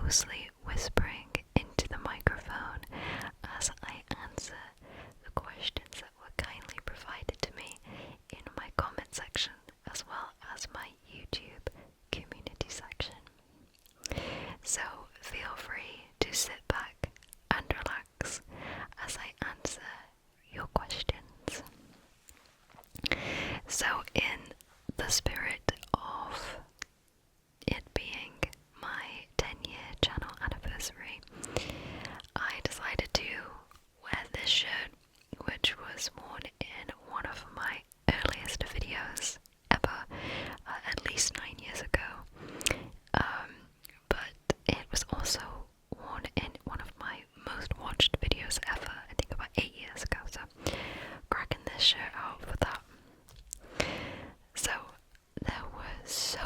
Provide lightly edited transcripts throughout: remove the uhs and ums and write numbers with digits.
mostly whispering into the microphone as I answer the questions that were kindly provided to me in my comment section as well as my YouTube community section. So feel free to sit back and relax as I answer your questions. So in the spirit of it being my 10-year channel anniversary, I decided to wear this shirt, which was worn in one of my earliest videos ever, at least 9 years ago. But it was also worn in one of my most watched videos ever, I think about 8 years ago, so cracking this shirt out for that. So there were so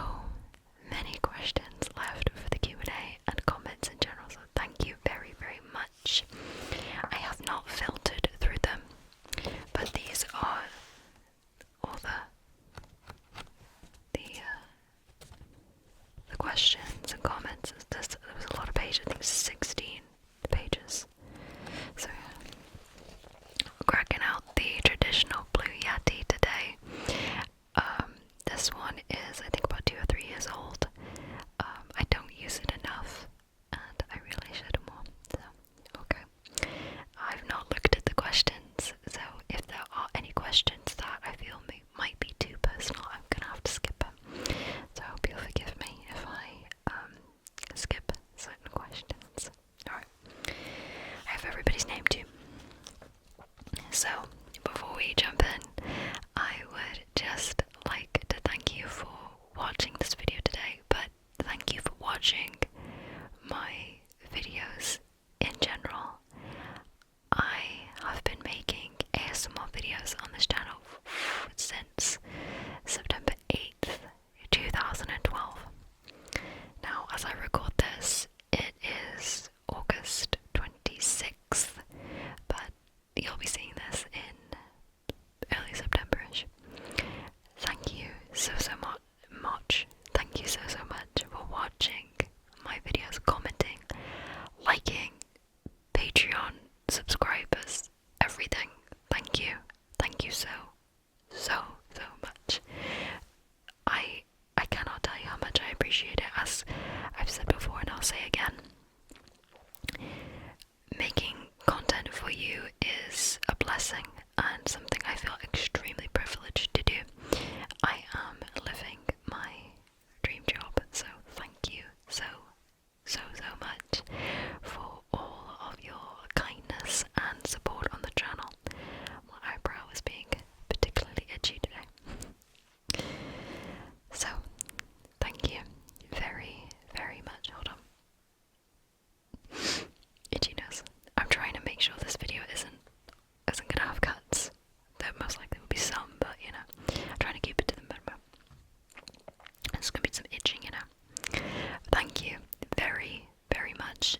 many questions left for the Q&A and comments in general, so thank you very, very much. I have not filtered through them, but these are all the questions and comments. There was a lot of pages, I think 16 pages. So cracking out the traditional blue Yeti today. This one is I think about 2 or 3 years old. I don't use it enough and I really should more. So okay. I've not looked at the questions, so if there are any questions that I feel might be too personal, I'm gonna have to skip them. So I hope you'll forgive me if I skip certain questions. Alright. I have everybody's name too. So before we jump in, I would just like to thank you for watching this video today, but thank you for watching my videos in general. I have been making ASMR videos on this channel since September 8th, 2012. Now, as I record this, it is August 26th, but you'll be seeing this in early September-ish. Thank you so much. Thank you so much for watching my videos, commenting, liking, Patreon subscribers, everything. Thank you. Thank you so much. I cannot tell you how much I appreciate it. As I've said before and I'll say again, making content for you is a blessing and something I feel extremely privileged to do. I am living my dream job, so thank you so much for all of your kindness and support on the channel. My eyebrow is being particularly itchy today. So, thank you very, very much. Hold on. Itchiness. I'm trying to make sure this video isn't gonna have cuts. There most likely will be some, but you know, I'm trying to keep it to the minimum. There's gonna be some itching, you know. Thank you very, very much.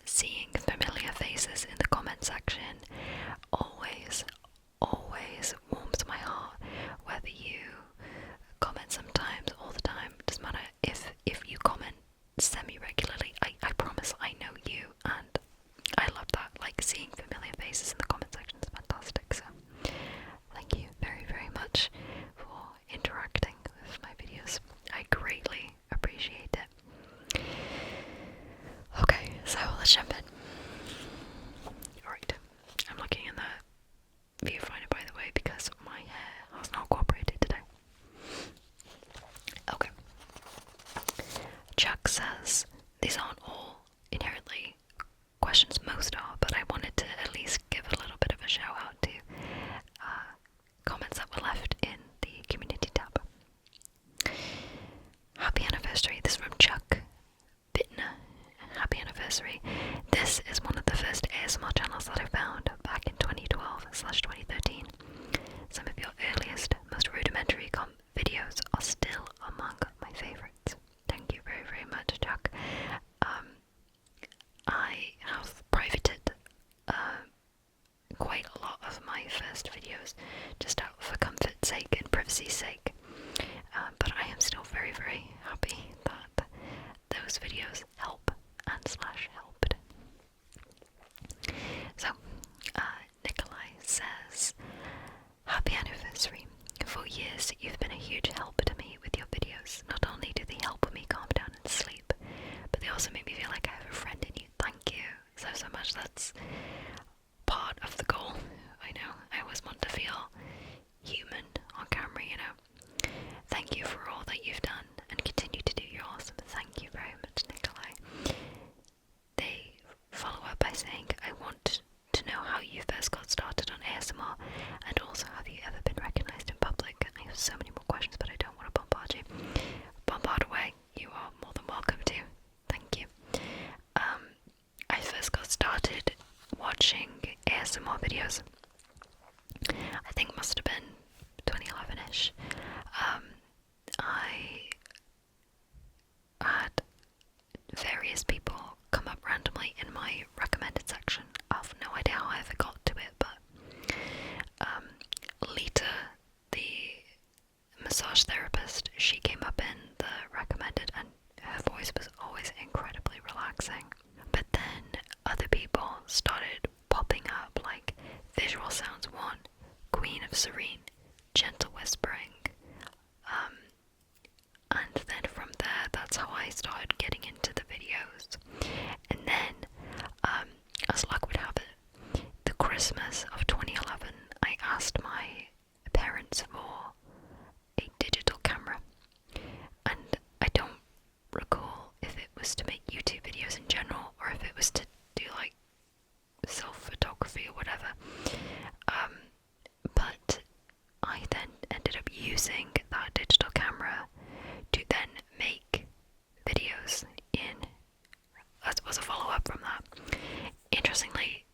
Seeing familiar faces in the comment section always warms my heart. Whether you comment sometimes, all the time, doesn't matter. If you comment semi-regularly, I promise I know you, and I love that. Like, seeing familiar faces in the comment section is fantastic. So thank you very, very much for interacting with my videos. I greatly appreciate it. Okay, so let's jump in. Alright, I'm looking in the viewfinder, by the way, because my hair has not cooperated today. Okay. Chuck says, these aren't all inherently questions, most are, but I wanted to at least give a little bit of a shout out to comments that were left in the community tab. Happy anniversary. This is from Chuck Bittner. Happy anniversary. This is one of the first ASMR channels that I found back in 2012/2013. Some of your earliest, most rudimentary videos are still among my favourites. Thank you very, very much, Chuck. I have privated quite a lot of my first videos just out for comfort's sake and privacy's sake, but I am still very, very happy that those videos help also made me feel like I have a friend in you. Thank you so much. That's part of the goal. I know. I always want to feel human on camera, you know. Thank you for all that you've done and continue to do. You're awesome. Thank you very much, Nikolai. They follow up by saying, I want to know how you first got started on ASMR, and also have you ever been recognised in public? I have so many more questions, but I don't want to bombard you. Bombard away. You are more than welcome to. Thank you. I first got started watching ASMR videos, I think must have been 2011ish. I had various people come up randomly in my recommended section. I have no idea how I ever got to it, but Lita, the massage therapist, she came up in the recommended, and her voice was always incredibly relaxing. But then other people started popping up, like Visual Sounds 1, Queen of Serene, Gentle Whispering, and then from there, that's how I started getting into the videos. And then, as luck would have it, the Christmas of 2011, I asked my parents for a digital camera, and I don't recall if it was to make YouTube videos in general or if it was to do like self-photography or whatever. But I then ended up using that digital camera to then make videos in, as was a follow-up from that. Interestingly,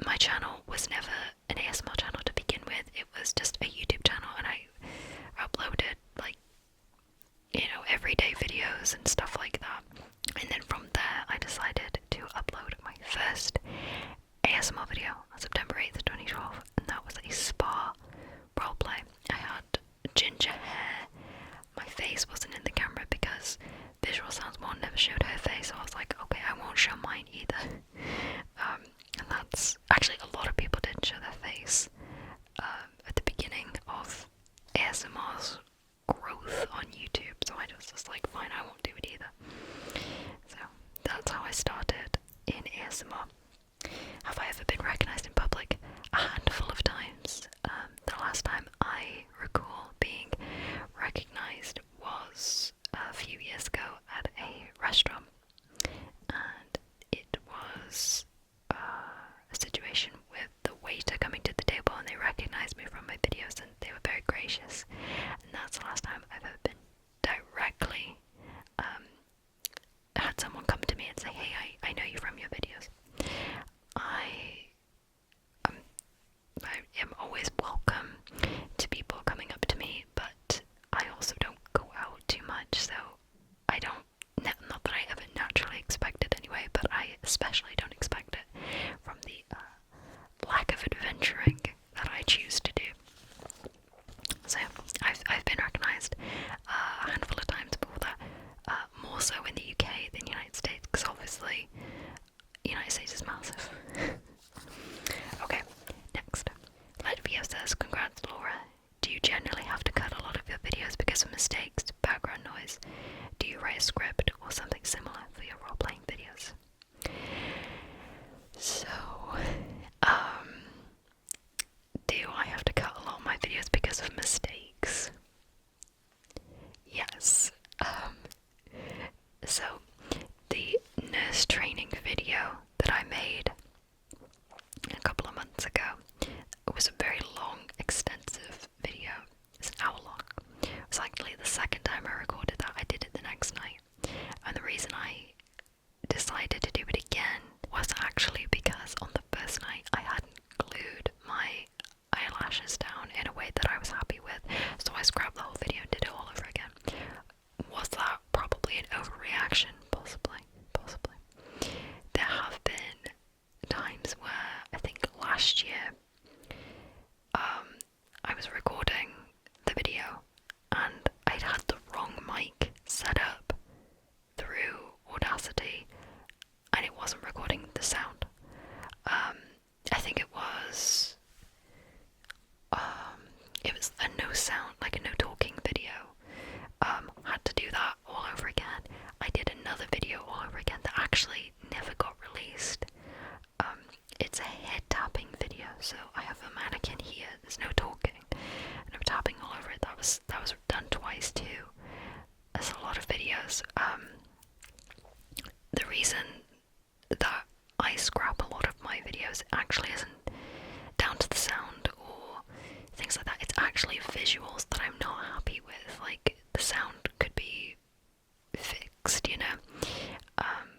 my channel was never an ASMR channel to begin with. It was just a YouTube channel, and I uploaded like, you know, everyday videos and stuff like that. And then from there I decided to upload my first ASMR video on September 8th, 2012, and that was a spa roleplay. I had ginger hair. My face wasn't in the camera because Visual Sounds 1 never showed her face, so I was like, okay, I won't show mine either. And that's actually, a lot of people didn't show their face at the beginning of ASMR's growth on YouTube, so I was just like, fine, I won't do it either. So that's how I started in ASMR. Have I ever been recognised in public? A handful of times. The last time I recall being recognised was a few years ago at a restaurant, and it was a situation with the waiter coming to the table, and they recognised me from my videos, and they were very gracious. And that's the last time I've ever been directly had someone come to me and say, hey, I know you from your videos. I am always welcome to people coming up to me, but I also don't go out too much, so I don't, not that I ever naturally expect it anyway, but I especially don't expect it from the lack of adventuring that I choose to do. So I've been recognised a handful of times before that, more so in the UK than the United States, because obviously the United States is massive. Okay, next. Latvia says, congrats Laura. Do you generally have to cut a lot of your videos because of mistakes, background noise? Do you write a script or something similar for your role-playing videos? So, do I have to cut a lot of my videos because of mistakes? Yes. So, the nurse training video that I made a couple of months ago, it was a very long, extensive video. It's an hour long. It was actually the second time I recorded that. I did it the next night. And the reason I decided to do it again was actually because on the first night I hadn't glued my eyelashes down in a way that I was happy with, so I scrapped the whole video and did it all over again. Was that probably an overreaction? Possibly. There have been times where, I think last year, I was recording the video and I'd had the wrong mic set up through Audacity and it wasn't recording the sound. I think it was a no sound, like a no talking video, actually visuals that I'm not happy with. Like, the sound could be fixed, you know.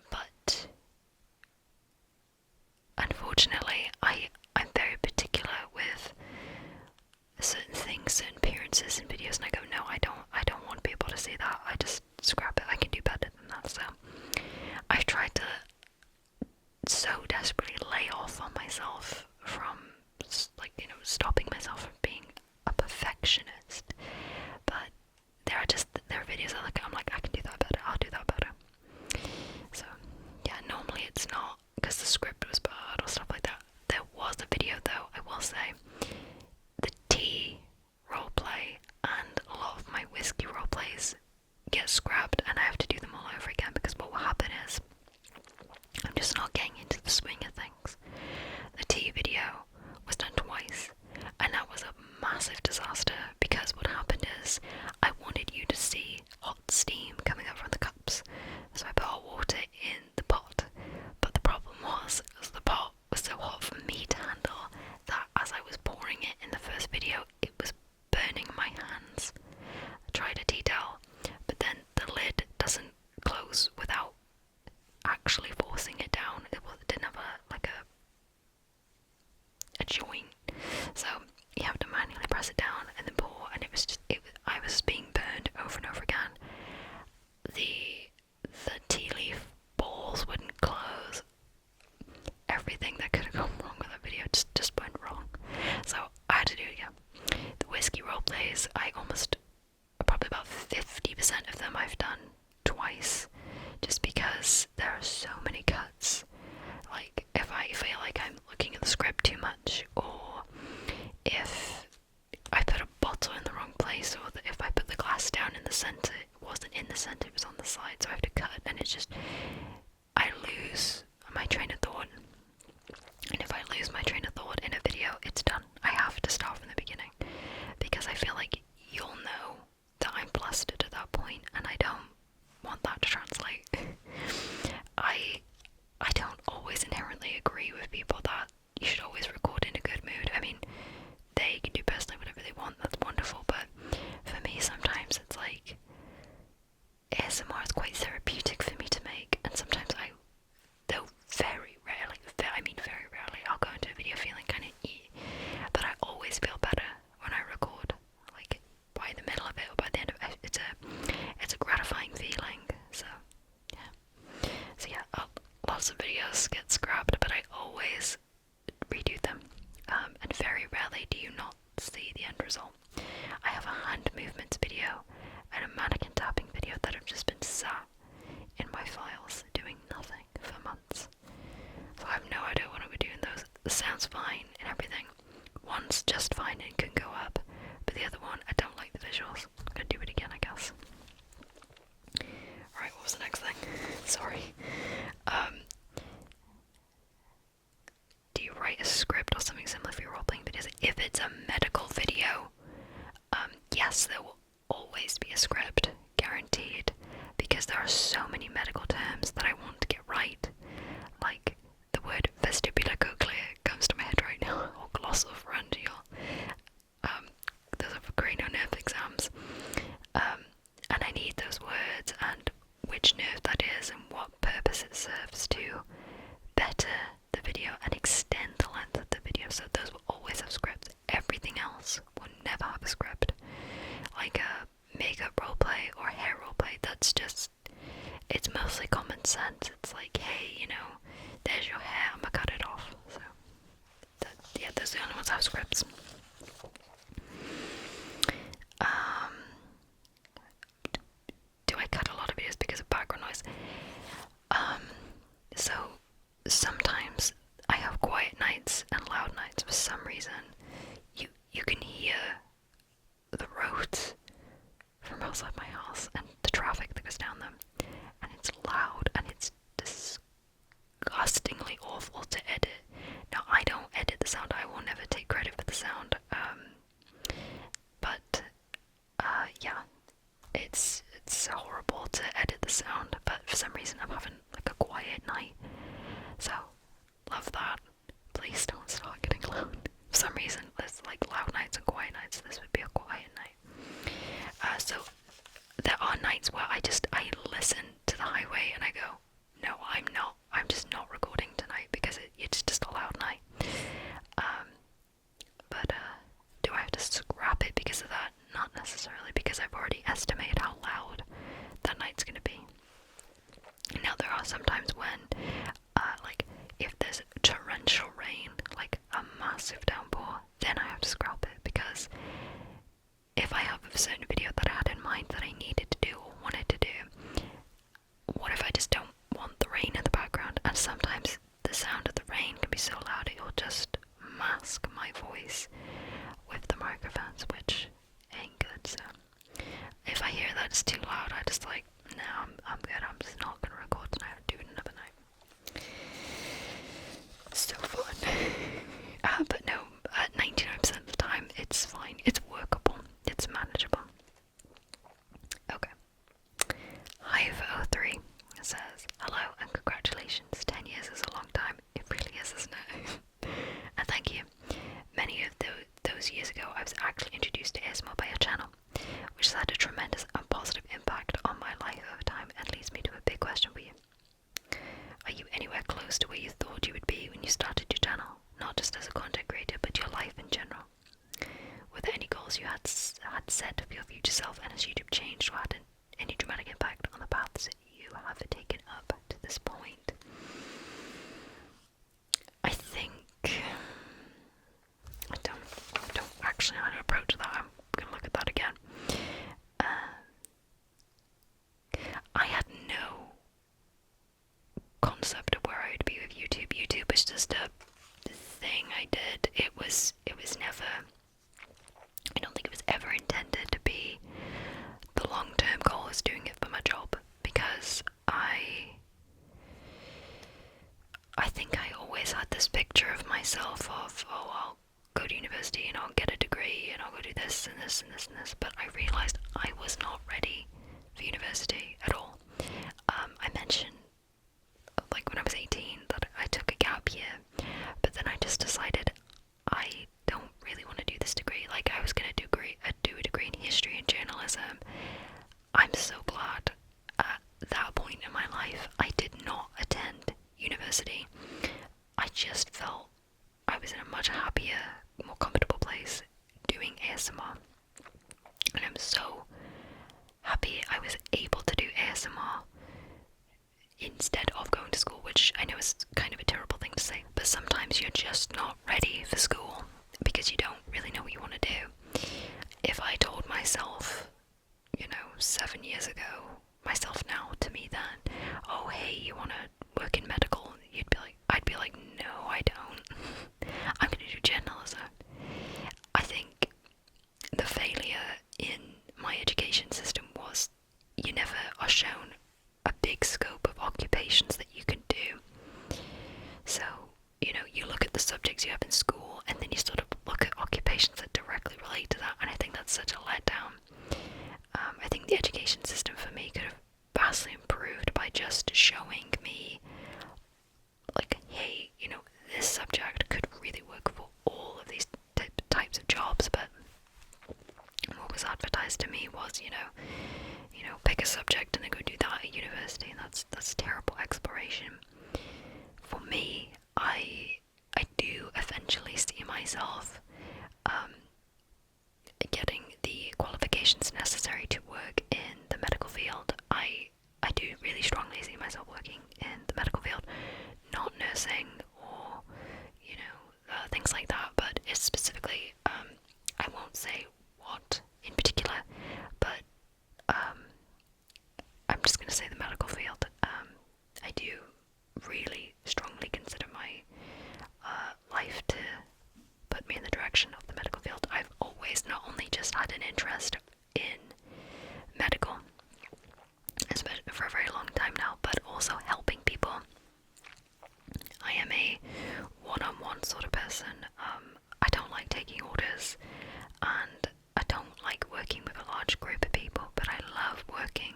But unfortunately, I'm very particular with certain things, certain appearances in videos, and I go, no, I don't want people to see that. I just scrap it. I can do better than that. So I've tried to so desperately lay off on myself from, like, you know, stopping myself from being a perfectionist. But there are videos I'm like, I can do that better. I'll do that better. So yeah, normally it's not because the script was bad or stuff like that. There was a video though, I will say, the tea roleplay and a lot of my whiskey roleplays get scrapped and I have to do them all over again because what will happen is I'm just not getting into the swing of things. The tea video was done twice and that was a massive disaster because what happened is I wanted you to see hot steam coming up from the cups, so I put hot water in the pot, but the problem was the pot was so hot for me to handle that as I was pouring it in the first video it was burning my hands. I tried a tea towel, but then the lid doesn't close without actually forcing it down. It didn't have a joint, so you have to manually press it down and then pour, and I was being burned over and over again. The tea leaf balls wouldn't close. Everything that could have gone wrong with that video just went wrong. So I had to do it again. The whiskey roleplays, probably about 50% of them I've done twice, just because there are so many cuts. Like, if I feel like I'm looking at the script too much, or if I put a bottle in the wrong place, or if I put the glass down in the centre, it wasn't in the centre, it was on the side, so I have to cut, and it's just, I lose my train of thought. And if I lose my train of thought in a video, it's done. I have to start from the beginning, because I feel like you'll know that I'm flustered at that point, and I don't want that to translate. I don't always inherently agree with people that you should always record in a good mood. I mean, they can do personally whatever they want, that's wonderful, but for me sometimes it's like ASMR is quite therapeutic for me to make, and sometimes though very rarely, very rarely, I'll go into a video feeling kind of but I always feel better when I record, like by the middle of it or by the end of it. It's a gratifying feeling. So yeah, lots of videos get scrapped, but I always redo them, and very rarely do you not see the end result. I have a hand movements video and a mannequin tapping video that have just been sat in my files doing nothing for months. So I have no idea what I'm doing those. The sound's fine and everything. One's just fine and can go up, but the other one, I don't like the visuals. I'm gonna do it again, I guess. Right, what was the next thing? Sorry. Do you write a script or something similar for your role-playing videos? If it's a medical video, yes, there will always be a script, guaranteed, because there are so many medical terms that I want to get right. Like, the word vestibulocochlear comes to my head right now, or glossopharyngeal. Those are for cranial nerve exams. And I need those words and which nerve that is and what purpose it serves to better the video and extend the length of the video. So those will always have scripts. Everything else will never have a script. Like a makeup roleplay or hair roleplay, that's just, it's mostly common sense. It's like, hey, you know, there's your hair, I'm gonna cut it off. So yeah, those are the only ones that have scripts. Do I cut a lot of videos because of background noise? So sometimes I have quiet nights and loud nights. For some reason, you can hear the roads from outside my house and the traffic that goes down them, and it's loud and it's disgustingly awful to edit. Now, I don't edit the sound. I will never take credit for the sound. But yeah, it's horrible to edit the sound, but for some reason I'm having like a quiet night, so love that. Please don't start getting loud. For some reason there's like loud nights and quiet nights. This would be a a certain video that I had in mind that I needed to do or wanted to do, what if I just don't want the rain in the background? And sometimes the sound of the rain can be so loud it will just mask my voice with the microphones, which ain't good. So if I hear that it's too loud, I just like, no, I'm good, I'm just not gonna record tonight, I'll do it another night. So fun. But no, 99% of the time it's fine, it's workable, it's manageable. Okay. Hive03 says, hello and congratulations, 10 years is a long time, it really is, isn't it? And thank you. Many of those years ago I was actually introduced to ASMR by your channel, which has had a tremendous and positive impact on my life over time, and leads me to a big question for you. Are you anywhere close to where you thought you would be when you started your channel? Not just as a content creator, but your life in general. Were there any goals you had set for your future self, and has YouTube changed or had any dramatic impact on the paths you have taken up to this point? I think I don't actually know how to approach that. I'm gonna look at that again. I had no concept of where I would be with YouTube. YouTube was just a thing I did. It was never, I don't think it was ever intended to be the long-term goal is doing it for my job, because I think I always had this picture of myself of, oh, I'll go to university and I'll get a degree and I'll go do this and this and this and this, but I realised I was not ready for university at all. I mentioned, like, when I was 18 that I took a gap year, but then I just decided I don't really want to do this degree. Like, I was going to do a degree in history and journalism. I'm so glad at that point in my life I did not attend university. I just felt I was in a much happier, more comfortable place doing ASMR, and I'm so happy I was able to do ASMR instead of going to school, which I know is kind of a terrible thing to say, but sometimes you're just not ready for school because you don't really know what you want to do. If I told myself, 7 years ago, myself now to me then, oh hey, you want to work in medical, I'd be like, no I don't. I'm going to do journalism. I think the failure in my education system was you never are shown a big scope of occupations that you can do. So, you look at the subjects you have in school and then you sort of look at occupations that directly relate to that, and I think that's such a letdown. I think the education system for me could have vastly improved by just showing me, like, hey, this subject could really work for all of these types of jobs, but what was advertised to me was, pick a subject and then go do that at university, and that's terrible exploration. For me, I do eventually see myself getting the qualifications necessary to work in the medical field. I do really strongly see myself working in the medical field, not nursing or things like that, but it's specifically, I won't say what in particular, but I'm just going to say the medical field. I do really strongly consider my life to put me in the direction of the medical field. I've always not only just had an interest in medical, especially for a very long time now, but also helping people. I am a one-on-one sort of person. I don't like taking orders, and I don't like working with a large group of people, but I love working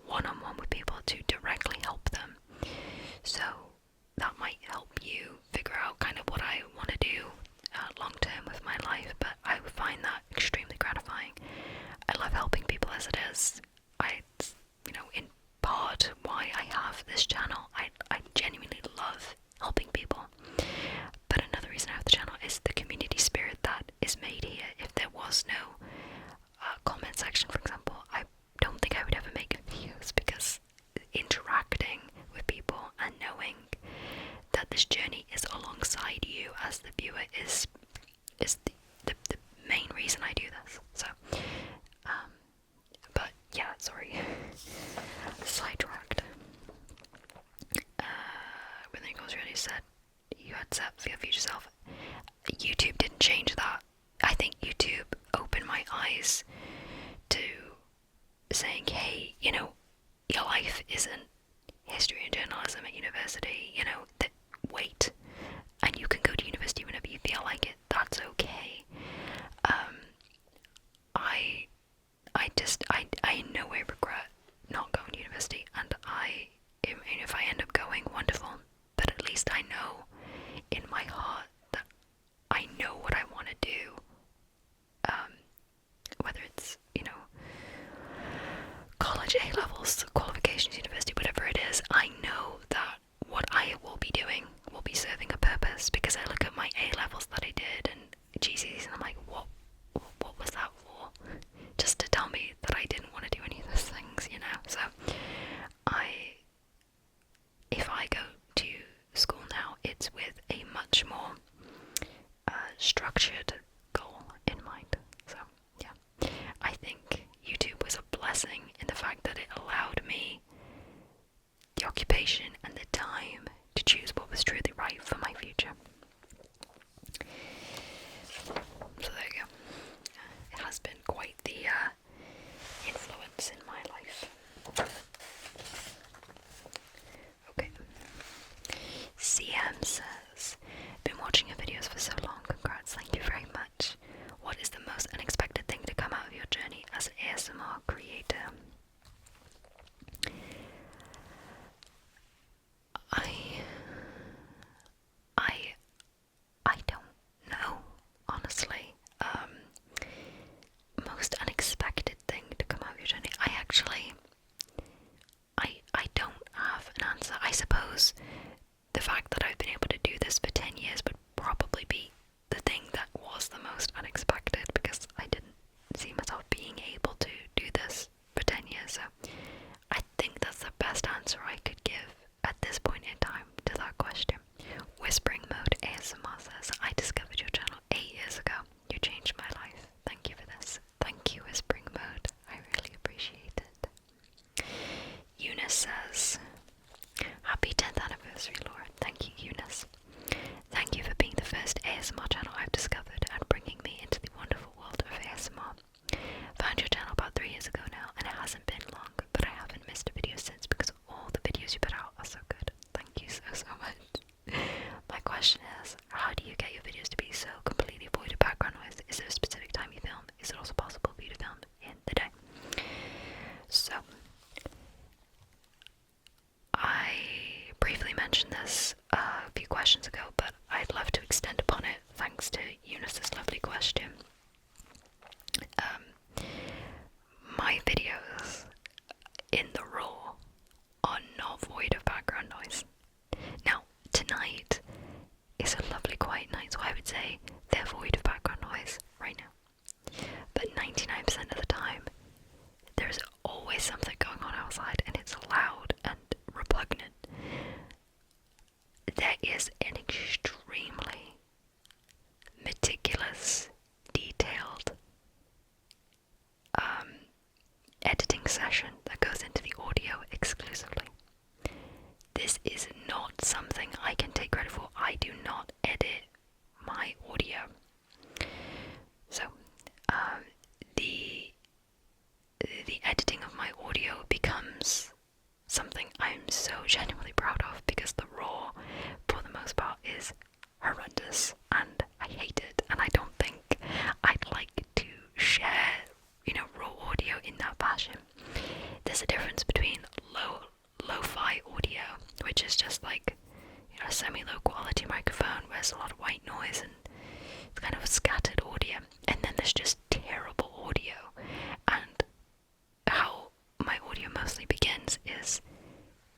one-on-one with people to directly help them. So that might help you figure out kind of what I want to do long-term with my life, but I find that extremely gratifying. I love helping people as it is. In part why I have this channel. I genuinely love helping people. But another reason I have the channel is the community spirit that is made here. If there was no comment section, for example, I don't think I would ever make videos, because interacting with people and knowing that this journey is alongside you as the viewer is the main reason I do this. So advice to saying, hey, you know, your life isn't history and journalism at university, you know, wait, and you can go to university whenever you feel like it, that's okay. I in no way regret not going to university, and if I end up going, wonderful, but at least I know in my heart that I know what I want to do, whether it's, you know, college, A-levels, qualifications, university, whatever it is. I know that what I will be doing will be serving a purpose, because I look at my A-levels that I did and GCSEs and I'm like, what was that for? Just to tell me that I didn't want to do any of those things, you know? So if I go to school now, it's with a much more structured goal in mind. So yeah, I think YouTube was a blessing in the fact that it allowed me the occupation and the time to choose what was truly right for my future. So there you go. It has been quite the influence in my life. Okay. CM says, been watching your videos for so long, congrats, thank you very much. What is the most unexpected thing to come out of your journey as an ASMR creator? I don't know, honestly. Most unexpected thing to come out of your journey. I don't have an answer. I suppose the fact that I've been able to do this for 10 years would probably be the thing that was the most unexpected, because I didn't see myself being able to do this for 10 years. So I think that's the best answer I could give at this point in time to that question. Whispering Mode ASMR says, I discovered your channel 8 years ago. You changed my life. Thank you for this. Thank you, Whispering Mode. I really appreciate it. Eunice says, happy 10th anniversary, Laura. Thank you, Eunice. Thank you for being the first ASMR channel I've discovered and bringing me into the wonderful world of ASMR. Found your channel about 3 years ago now, and it hasn't been long, but I haven't missed a video since because all the videos you put out are so good. Thank you so much. My question is, how do you get your videos to be so completely void of background noise? Is there a specific time you film? Is it also possible for you to film in the day? So, I briefly mentioned this a few questions ago, but I'd love to extend upon it thanks to Eunice's lovely question. My videos in the raw are not void of background noise. Now, tonight is a lovely quiet night, so I would say they're void of background noise right now. But 99% of the time, there's always something going on outside, and it's loud and repugnant. There is an extremely meticulous, detailed editing session that goes into the audio exclusively. This is not something I can take credit for. I do not edit my audio. So, the editing of my audio becomes something I'm so genuinely proud of, because the raw, for the most part, is horrendous, and I hate it, and I don't think I'd like to share, you know, raw audio in that fashion. There's a difference between lo-fi audio, which is just like, you know, a semi-low quality microphone where there's a lot of white noise and it's kind of scattered audio, and then there's just terrible audio. And how my audio mostly begins is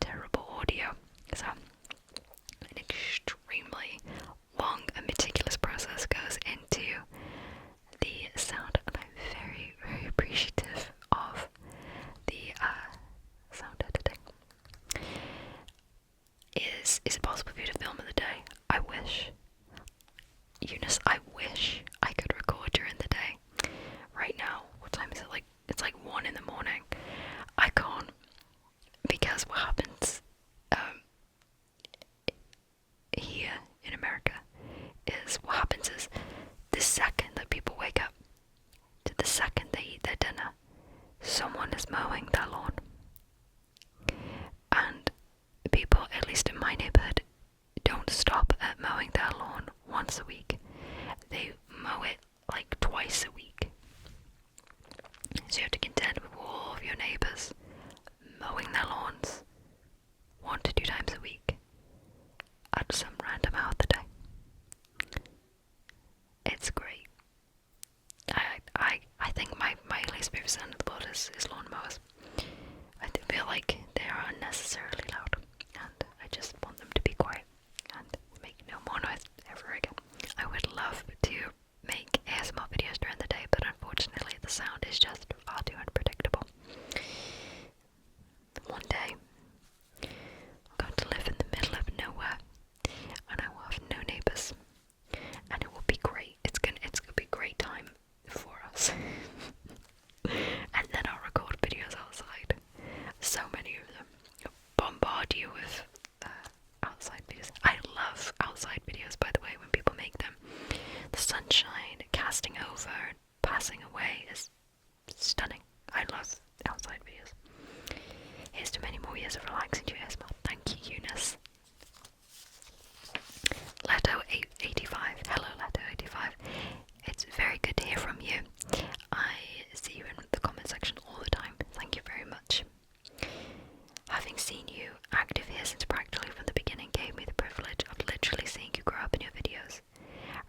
terrible audio. So an extremely long and meticulous process goes into the sound, and I'm very, very appreciative of the sound editing. Is it possible for you to film in the day? I wish. Eunice, I wish I could record during the day. Right now, what time is it? Like, it's like 1 in the morning. I can't, because what happens here in America is the second that people wake up, the second they eat their dinner, someone is mowing their lawn. And people, at least in my neighbourhood, don't stop at mowing their lawn once a week. They mow it like twice a week. So you have to contend with all of your neighbours mowing their lawns 1 to 2 times a week at some random hour of the day. It's great. I think my least favourite sound in the world is lawnmowers. I feel like they are unnecessarily loud, and I just want them to be quiet and make no more noise ever again. I would love to make ASMR videos during the day, but unfortunately the sound is just far too unpredictable. One day, I'm going to live in the middle of nowhere, and I will have no neighbours, and it will be great. It's gonna be a great time for us. And then I'll record videos outside. So many of them. Bombard you with outside videos. I love outside videos, by the way, when people make them. The sunshine casting over and passing away is stunning. I love outside videos. Here's to many more years of relaxing to ASMR. Thank you, Eunice. Leto85. Hello, Leto85. It's very good to hear from you. I see you in the comment section all the time. Thank you very much. Having seen you active here since practically from the beginning gave me the privilege of literally seeing you grow up in your videos.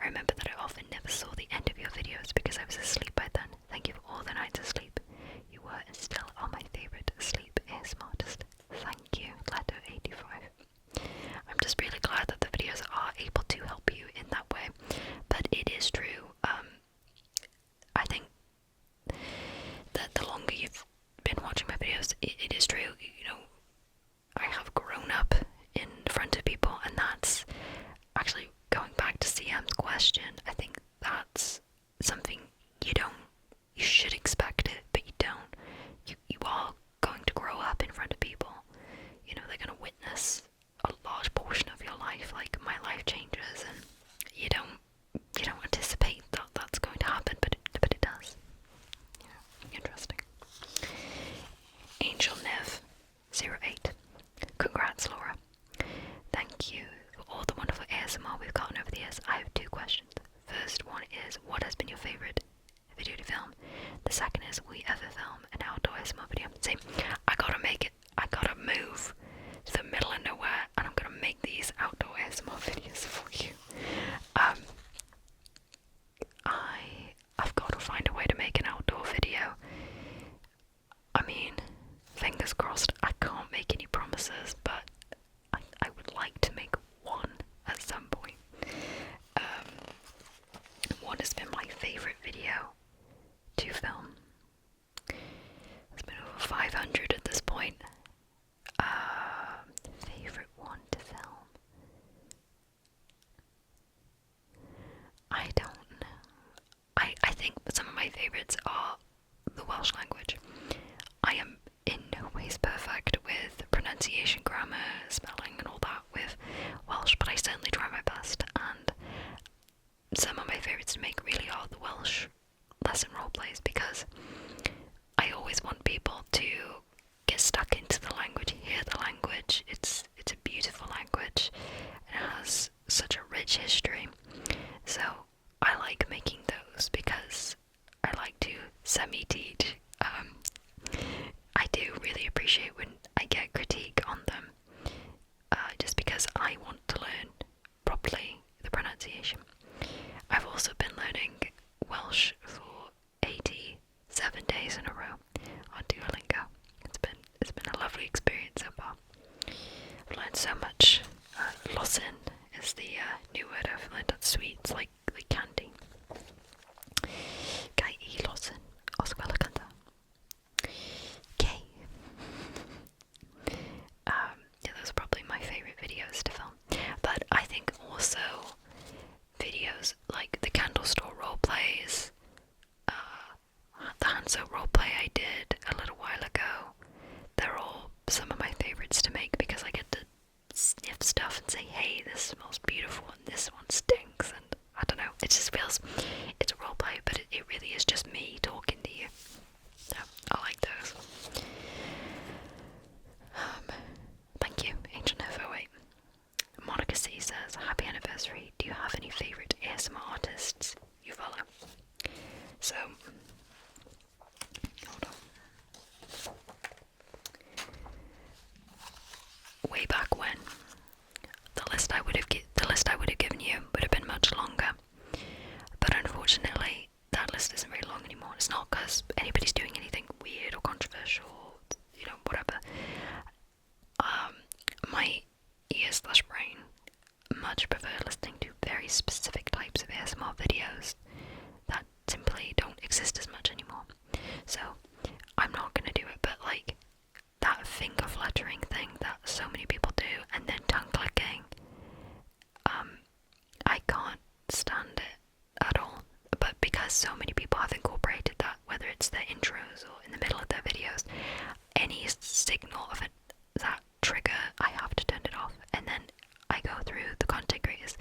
I remember that I often never saw the end of your videos because I was asleep by then. Thank you for all the nights of sleep. You were and still are my favourite sleep ASMR artist. Thank you, Leto85. I'm just really glad that the videos are able to help you in that way. But it is true. I think that the longer you've been watching my videos, it is true. You know, I have grown up in front of people, and that's actually going back to CM's question. I think that's something you should expect it, but you don't. You are going to grow up in front of people. You know, they're going to witness a large portion of your life. Like, my life changes, and you don't anticipate that that's going to happen, but it does. Yeah, interesting. Angel Nev 08. Congrats, Laura. Thank you for all the wonderful ASMR we've gotten over the years. I have 2 questions. First one is, what has been your favourite video to film? The second is, will you ever film an outdoor ASMR video? See, I gotta move to the middle of nowhere, and I'm gonna make these outdoor ASMR videos for you. I've got to find a way to make an outdoor video. I mean, fingers crossed. I can't make any promises, but I would like to make one at some point. What has been my favourite video to film? It's been over 500 at this point. Favourite one to film? I don't know. I think some of my favourites are the Welsh language. I am in no ways perfect with pronunciation, grammar, spelling and all that with Welsh, but I certainly try my best, and some of my favourites to make really are the Welsh lesson roleplays, because I always want people to get stuck into the language, hear the language. It's a beautiful language, it has such a rich history, so I like making those because I like to semi-teach. I do really appreciate when I get critique on them, just because I want to learn properly the pronunciation. I've also been learning Welsh for 87 days in a row on Duolingo. It's been a lovely experience so far. I've learned so much. Lawson is the new word I've learned. That's sweet. It's like candy. Kai E. Lawson. Oscar Canta. Okay. Yeah, those are probably my favourite videos to film. But I think also videos like the candle store roleplays, the Hanso roleplay I did a little while ago, they're all some of my favourites to make because I get to sniff stuff and say, hey, this smells beautiful and this one stinks, and I don't know, it just feels, it's a roleplay, but it really is just me talking to you. it's not because anybody's doing anything weird or controversial, you know, whatever. My ears/brain much prefer listening to very specific types of ASMR videos that simply don't exist as much anymore. So I'm not gonna do it, but like that finger fluttering thing that so many people do, and then tongue clicking, I can't stand it at all. But because so many people have incorporated that, whether it's their intros or in the middle of their videos, any signal of it, that trigger, I have to turn it off. And then I go through the content creators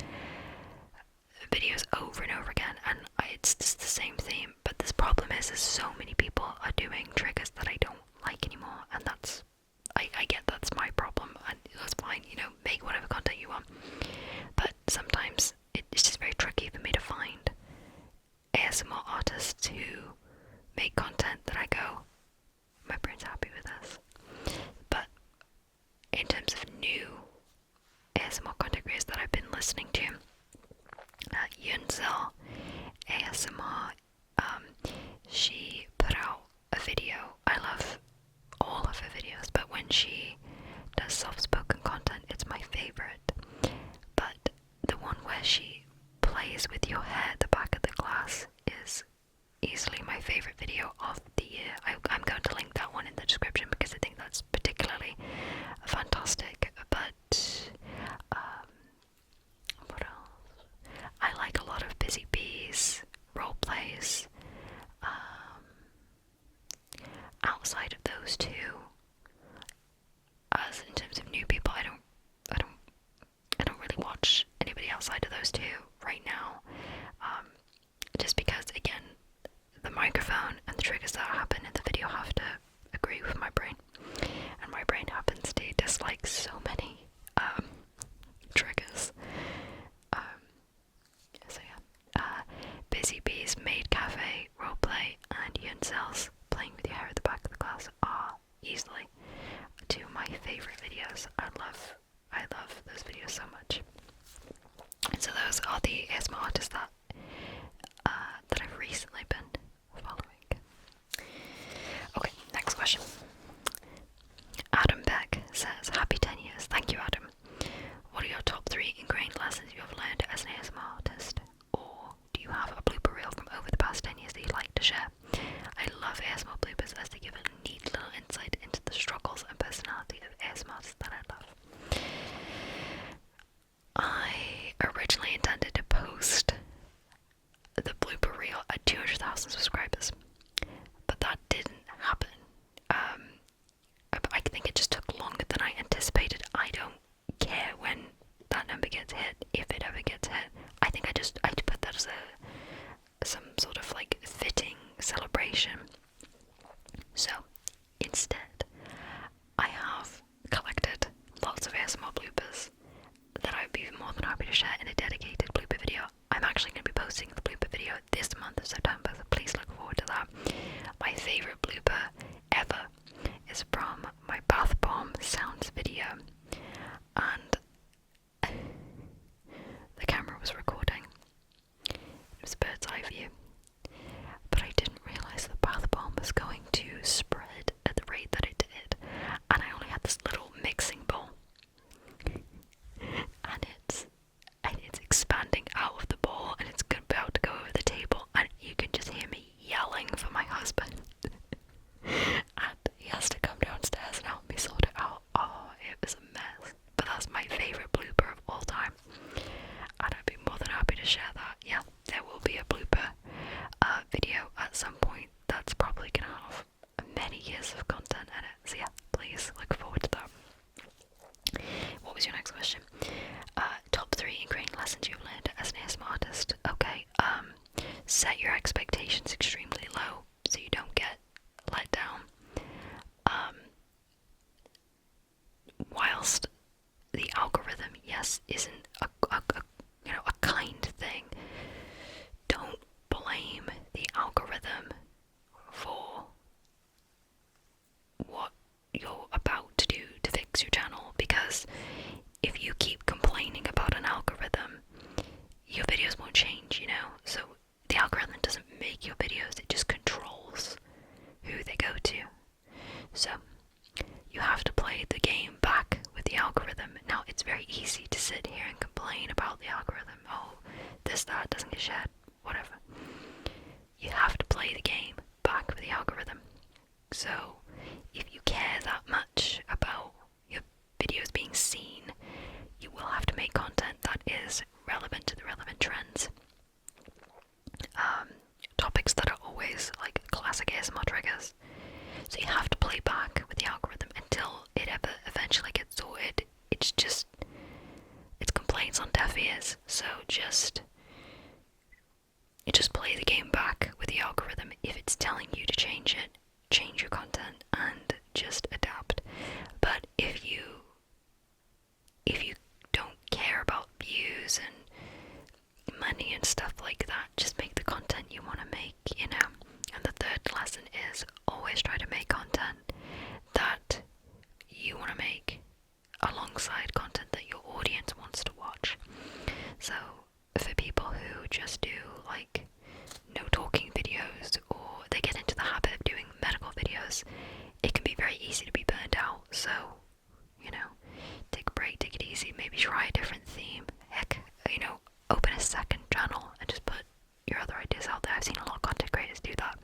videos over and over again, and it's just the same theme. But this problem is so many people are doing triggers that I don't like anymore, and that's, I get that's my problem, and that's fine, you know, make whatever content you want. But sometimes it's just very tricky for me to find ASMR artists who make content that I go, my brain's happy with this. But in terms of new ASMR content creators that I've been listening to, Yunzel ASMR, she put out a video. I love all of her videos, but when she does soft-spoken content, it's my favourite. But the one where she plays with your hair at the back of the glass is easily my favourite video of the year. I'm going to link that one in the description because I think that's particularly fantastic. But what else? I like a lot of Busy Bees role plays. Outside of those two, as in terms of new people, I don't really watch anybody outside of those two right now. Just because, again, the microphone and the triggers that happen in the video have to agree with my brain, and my brain happens to dislike so many triggers. So yeah, Busy Bees Maid Cafe roleplay and Yunzel's playing with your hair at the back of the glass are easily two of my favourite videos. I love those videos so much. And so those are the ASMR artists that I've recently been following. Okay, next question. Adam Beck says, happy 10 years. Thank you, Adam. What are your top 3 ingrained lessons you have learned as an ASMR artist? Or do you have a blooper reel from over the past 10 years that you'd like to share? I love ASMR bloopers as they give a neat little insight into the struggles and personality of ASMR artists that I love. I originally intended to post the blooper reel at 200,000 subscribers, but that didn't happen. I think it just took longer than I anticipated. I don't care when that number gets hit, if it ever gets hit. I think I put that as some sort of like fitting celebration. So instead, I have collected lots of ASMR bloopers that I would be more than happy to share in a dedicated blooper video. I'm actually going to be posting the blooper video this month of September, so please look forward to that. My favourite blooper ever is from my bath bomb sounds video, and the camera was recording. It was bird's eye view, but I didn't realise the bath bomb was going to spread at the rate that it did, and I only had this little mixing bowl, and it's expanding out of the bowl, and it's about to go over the table, and you can just hear me yelling for my husband. And he has to come downstairs and help me sort it out. Oh, it was a mess. But that's my favourite blooper of all time, and I'd be more than happy to share that. Yeah, there will be a blooper video at some point that's probably going to have many years of content in it. So yeah, please look forward to that. What was your next question? Top 3 ingrained lessons you've learned as an ASMR artist. Okay, set your expectations extremely low so you don't get let down. Whilst the algorithm, yes, isn't a kind thing, don't blame the algorithm for what you're about to do to fix your channel, because if you keep complaining about an algorithm, your videos won't change, you know? So the algorithm doesn't make your videos, it just controls try a different theme. Heck, open a second channel and just put your other ideas out there. I've seen a lot of content creators do that.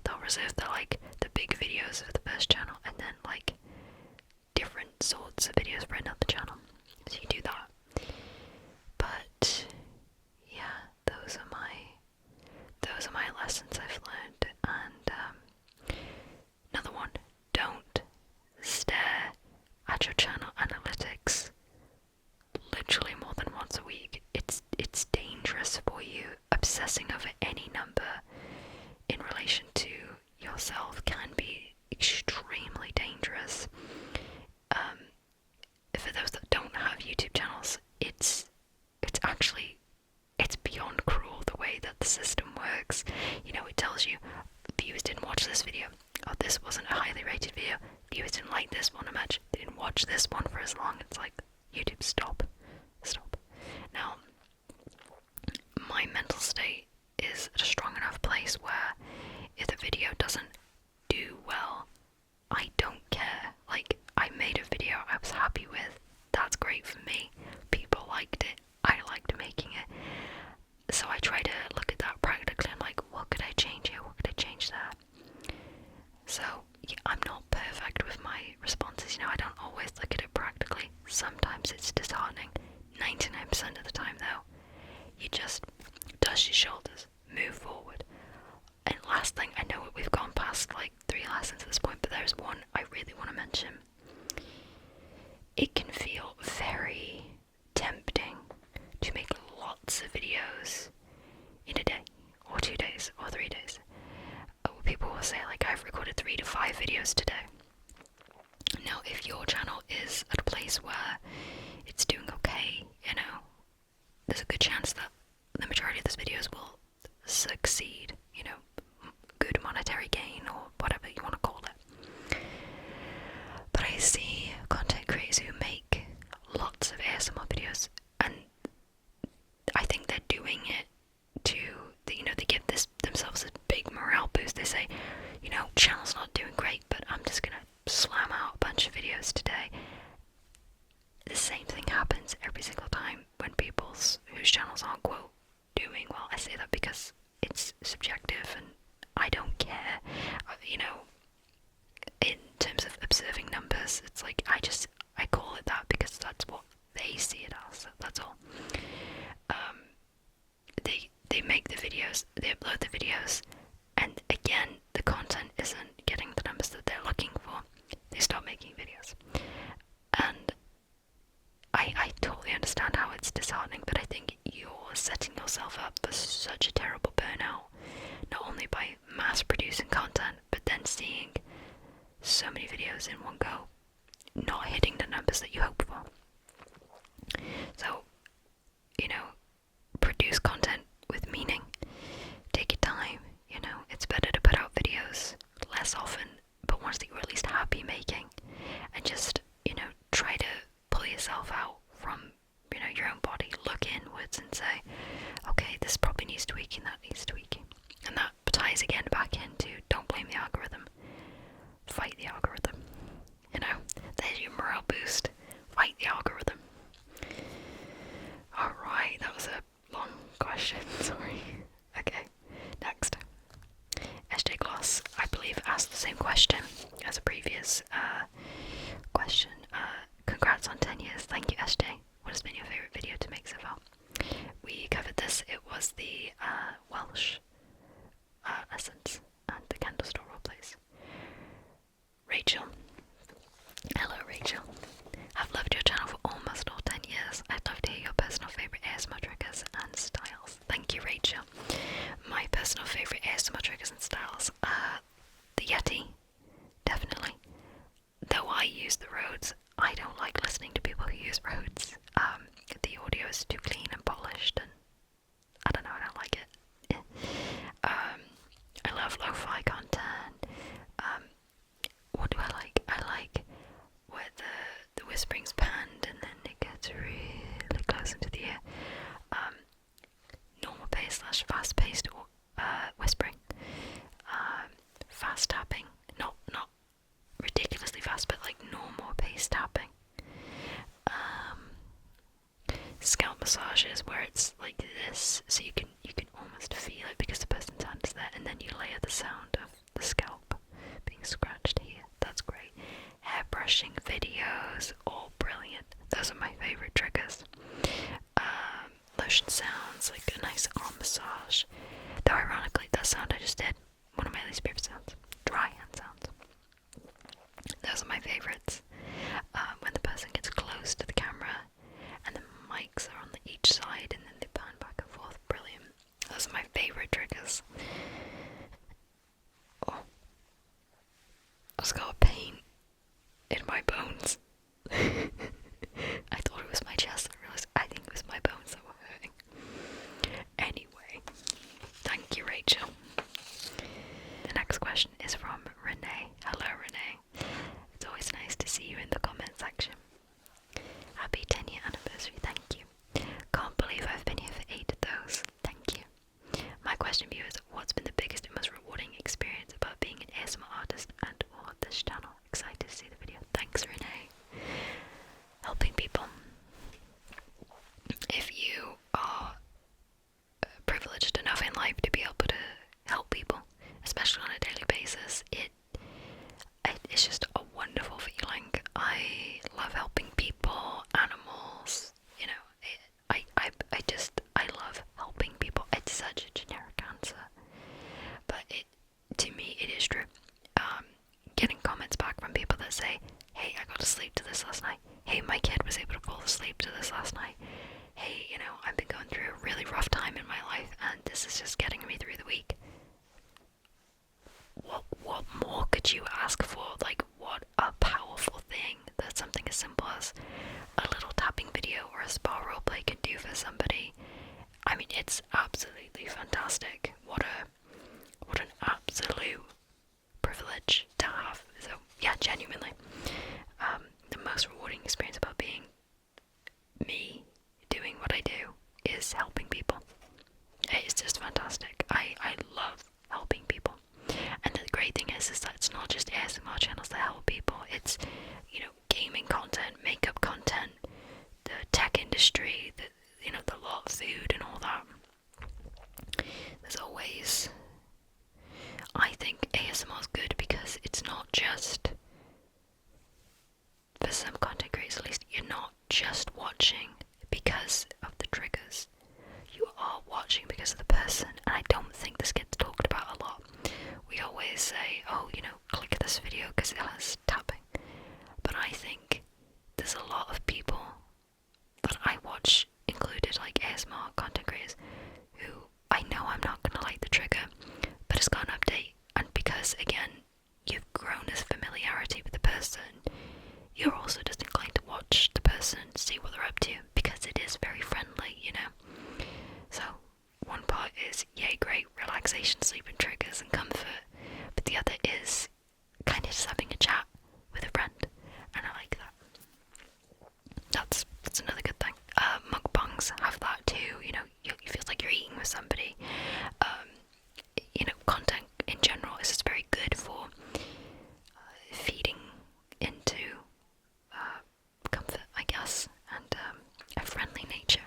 They'll reserve the big videos for the first channel and then like different sorts of videos for another channel. So you do that. But yeah, those are my lessons I've learned. And another one, don't stare at your channel analytics literally more than once a week. It's dangerous for you. Obsessing over any number in relation to yourself can be extremely dangerous. For those that don't have YouTube channels, it's beyond cruel the way that the system works. It tells you viewers didn't watch this video. Oh, this wasn't a highly rated video. Viewers didn't like this one a much. They didn't watch this one for as long. It's like, YouTube, stop. Now, my mental state is at a strong enough place where if the video doesn't do well, I don't care. Like, I made a video I was happy with. That's great for me. People liked it. I liked making it. So I try to look at that practically. I'm like, what could I change here? What could I change there? So, yeah, I'm not perfect with my responses. I don't always look at it practically. Sometimes it's disheartening. 99% of the time, though, you just dust your shoulders, move forward. And last thing, I know we've gone past like 3 lessons at this point, but there's one I really want to mention. It can feel very tempting to make lots of videos in a day, or 2 days, or 3 days. People will say, like, I've recorded 3 to 5 videos today. Now, if your channel is at a place where it's doing okay, there's a good chance that the majority of those videos will succeed, good monetary gain, or whatever you want to call it. But I see content creators who make lots of ASMR videos, and I think they're doing it to, they give themselves this big morale boost. They say, channel's not doing great, but I'm just gonna slam out a bunch of videos today. The same thing happens every single time when whose channels aren't, quote, doing well. I say that because it's subjective and I don't care. In terms of observing numbers, it's like, I call it that because that's what they see it as. So that's all. They make the videos, they upload the videos, and again, the content isn't getting the numbers that they're looking for. They stop making videos. And I totally understand how it's disheartening, but I think you're setting yourself up for such a terrible burnout, not only by mass producing content, but then seeing so many videos in one go, not hitting the numbers that you hope for. So, produce content with meaning. Take your time, it's better to put out videos less often, but ones that you're at least happy making, and just, try to pull yourself out from, your own body, look inwards and say, okay, this probably needs tweaking, that needs tweaking. And that ties again back into, don't blame the algorithm, fight the algorithm. There's your morale boost, fight the algorithm. Alright, that was a long question, sorry. Okay, next. SJ Gloss, I believe, asked the same question as a previous question. Congrats on 10 years. Thank you, SJ. What has been your favourite video to make so far? We covered this. It was the Welsh essence and the candle store roleplays. Rachel. Hello, Rachel. I've loved your channel for almost all 10 years. I'd love to hear your personal favourite ASMR triggers and styles. Thank you, Rachel. My personal favourite ASMR triggers and styles are the Yeti, definitely. Though I use the Rhodes, I don't like listening to people who use Rhodes. The audio is too clean and polished, and I don't know, I don't like it. I love lo-fi content. What do I like? I like where the whispering's panned and then it gets really close into the ear. Normal pace / fast paced whispering. Fast tapping. Not ridiculously fast, but like normal pace tapping. question is from Renee. Hello, Renee. It's always nice to see you in the comment section. Happy 10-year anniversary, thank you. Can't believe I've been here for 8 of those. Thank you. My question for you is, what's been the biggest and most rewarding experience about being an ASMR artist and or this channel? Excited to see the video. Thanks, Renee. Helping people. If you are privileged enough in life to be able to help people, especially on a daily basis, it's just a wonderful feeling. I love helping people, animals, you know, I love helping people. It's such a generic answer, but to me it is true. Getting comments back from people that say, hey, I got to sleep to this last night. Hey, my kid was able to fall asleep to this last night. Hey, you know, I've been going through a really rough time in my life and this is just getting me through the week. What more could you ask for? Like, what a powerful thing that something as simple as a little tapping video or a spa roleplay can do for somebody. I mean, it's absolutely fantastic. What an absolute privilege to have. So yeah, genuinely, the most rewarding experience about being me, doing what I do, is helping people. It's just fantastic. I love helping people. And the great thing is that it's not just ASMR channels that help people. It's, you know, gaming content, makeup content, the tech industry, the lot of food and all that. There's always, I think ASMR is good because it's not just, for some content creators at least, you're not just watching because of the triggers. You are watching because of the person, and I don't think this gets talked about a lot. We always say, oh, you know, click this video because it has tapping. But I think there's a lot of people that I watch, included like ASMR content creators, who I know I'm not going to like the trigger, but it's got an update. And because, again, you've grown this familiarity with the person, you're also just inclined to watch the person, see what they're up to, because it is very friendly, you know. So one part is, yay, great, relaxation, sleep and triggers and comfort, but the other is kind of just having a chat with a friend, and I like that. That's another good thing. Mukbangs have that too, you know, it feels like you're eating with somebody. You know, content in general is just very good for feeding into comfort, I guess, and a friendly nature.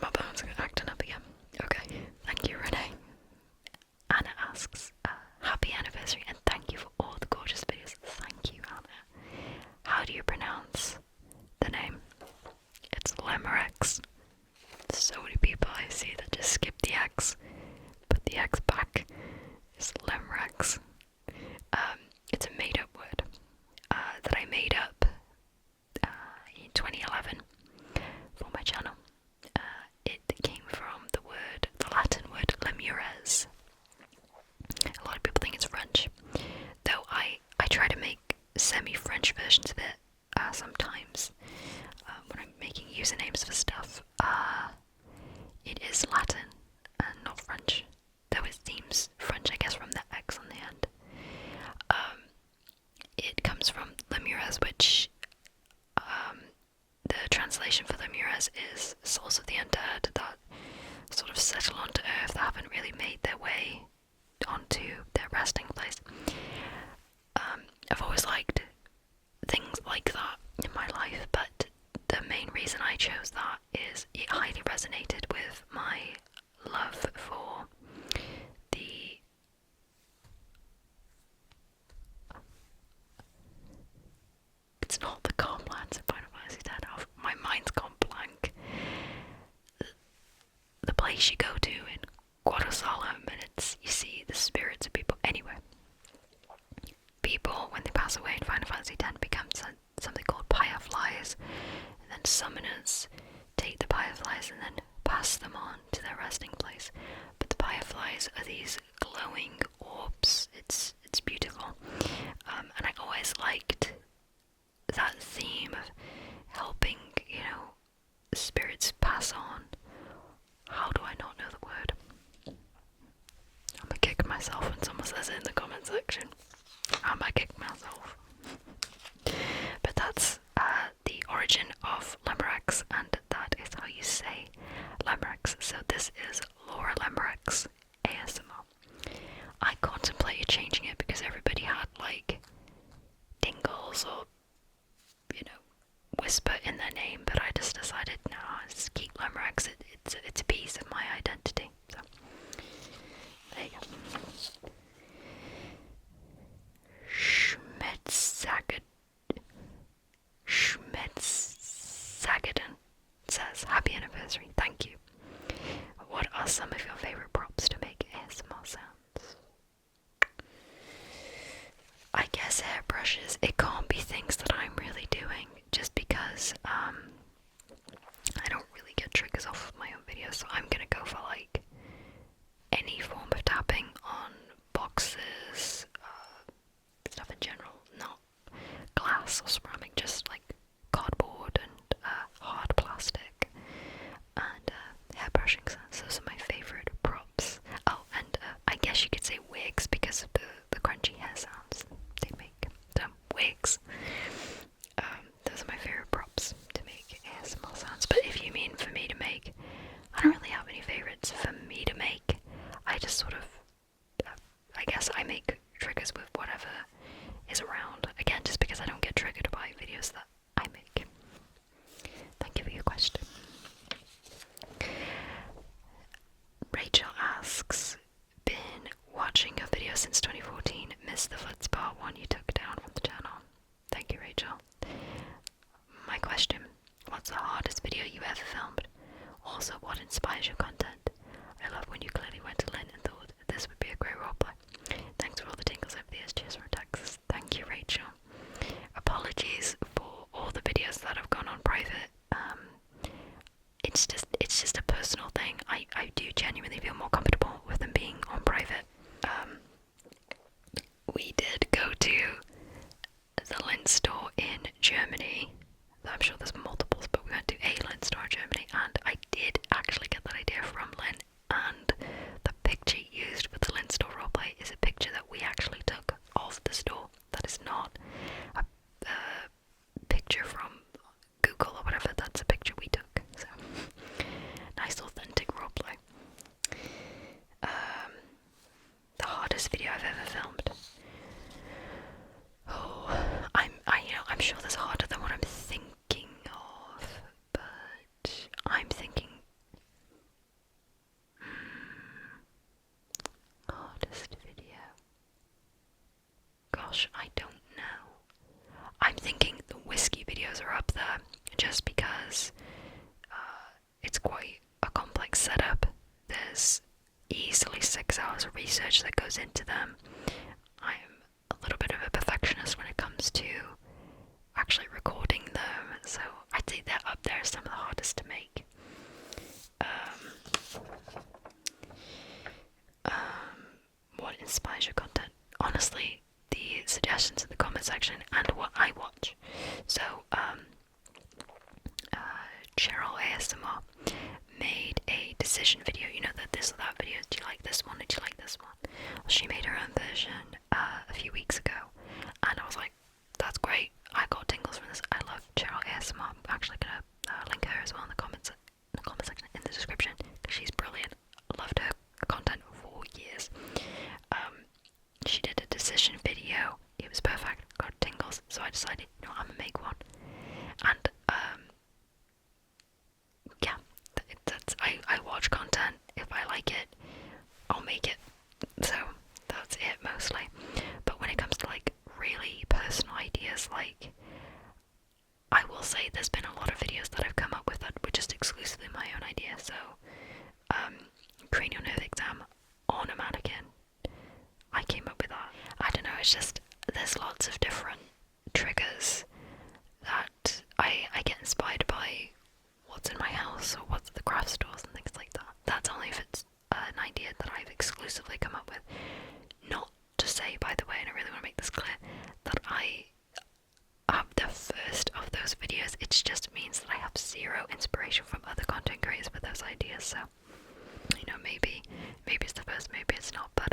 My bones are acting up again. Okay, thank you, Renee. Anna asks, happy anniversary and thank you for all the gorgeous videos. Thank you, Anna. How do you pronounce the name? It's glamorax. So many people I see that just skip the X, put the X back. It's glamorax. It's a made-up word that I made up in 2011 for my channel. It came from the Latin word lemures. A lot of people think it's French, though I try to make semi-French versions of it sometimes when I'm making usernames for stuff. It is Latin and not French, though it seems French, I guess, from the X on the end. It comes from lemures, which the translation for lemures is souls of the undead that sort of settle onto Earth, that haven't really made their way onto their resting place. I've always liked things like that in my life, but the main reason I chose that is it highly resonated with my love for the it's not the calm lands in Final Fantasy X. My mind's gone blank. The place you go to in Guadosalem, and you see the spirits of people. Anyway, people, when they pass away in Final Fantasy X, become something called fireflies, and then summoners take the fireflies and then pass them on to their resting place. But the fireflies are these glowing orbs. It's beautiful, and I always liked that theme of helping, you know, spirits pass on. How do I not know the word? myself when someone says it in the comment section. I might kick myself. But that's the origin of glamorax, and that is how you say glamorax. So this is Laura Glamorax ASMR. I contemplated changing it because everybody had like tingles or, you know, whisper in their name, but I just decided no, just keep glamorax. It's a piece of my identity. So there you go. Schmetzagaden says, happy anniversary, thank you. What are some of your favourite props to make ASMR sounds? I guess hairbrushes. It can't be things that I'm really doing, just because I don't really get triggers off of my own videos, so I'm gonna go for like any form of tapping on boxes, stuff in general, not glass or ceramic, just like cardboard and hard plastic, and hairbrushing sounds. Those are my favourite props. Oh, and I guess you could say wigs because of the crunchy hair sounds they make. So wigs. Those are my favourite props to make ASMR sounds. But if you mean for me to make, I don't really have any favourites for me to make. I just sort of, I guess I make triggers with whatever is around. Again, just because I don't get triggered by videos that I make. Thank you for your question. Rachel asks, been watching your video since 2014, missed the Flits part 1 you took down from the channel. Thank you, Rachel. My question, what's the hardest video you ever filmed? Also, what inspires your content? I love when you clearly went to Lynn and thought this would be a great roleplay. Thanks for all the tingles over the years. Cheers from Texas. Thank you, Rachel. Apologies for all the videos that have gone on private. It's just a personal thing. I do genuinely feel more comfortable with them being on private. We did go to the Lynn store in Germany. I'm sure there's multiples, but we went to a Lynn store in Germany, and I did actually get that idea from Lynn, and the picture used for the Lynn store roleplay is a picture that we actually took of the store. That is not a picture from Google or whatever, that's a picture we took. So, nice authentic roleplay. The hardest video I've ever filmed. Oh, I'm sure there's harder than what I'm thinking of, but I'm thinking hardest video. Gosh, I don't know. I'm thinking the whiskey videos are up there, just because it's quite a complex setup. There's easily 6 hours of research that goes into them. I'm a little bit of a perfectionist when it comes to actually recording them, so I'd say they're up there as some of the hardest to make. What inspires your content? Honestly, the suggestions in the comment section and what I watch. So, Cheryl ASMR made a decision video, you know, that this or that video, do you like this one, did you like this one? Well, she made her own version a few weeks ago, and I was like, that's great, I got tingles from this. I love Cheryl ASMR. I'm actually gonna link her as well in the comment section, in the description, because she's brilliant. Loved her content for years. She did a decision video, it was perfect, got tingles, so I decided, you know, I'm gonna make one. And yeah, I watch content. If I like it, I'll make it. So that's it mostly. But when it comes to like really personal ideas, like, I will say there's been a lot of videos that I've come up with that were just exclusively my own idea. So cranial nerve exam on a mannequin, I came up with that. I don't know, it's just, there's lots of different triggers that I get inspired by what's in my house or what's at the craft stores and things like that. That's only if it's an idea that I've exclusively come up with. Not to say, by the way, and I really want to make this clear, that I have the first of those videos. It just means that I have zero inspiration from other content creators for those ideas. So, you know, maybe it's the first, maybe it's not, but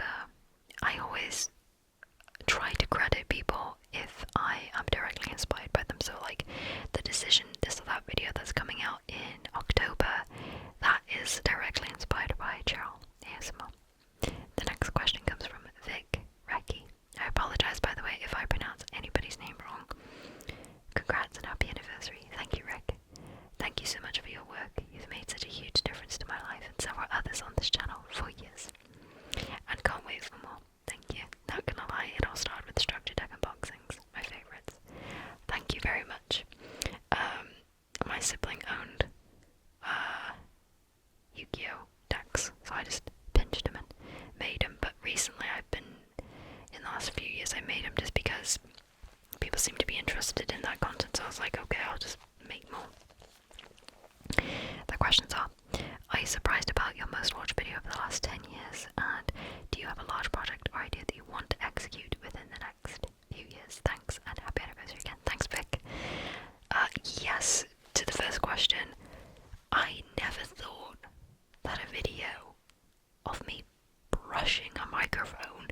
a microphone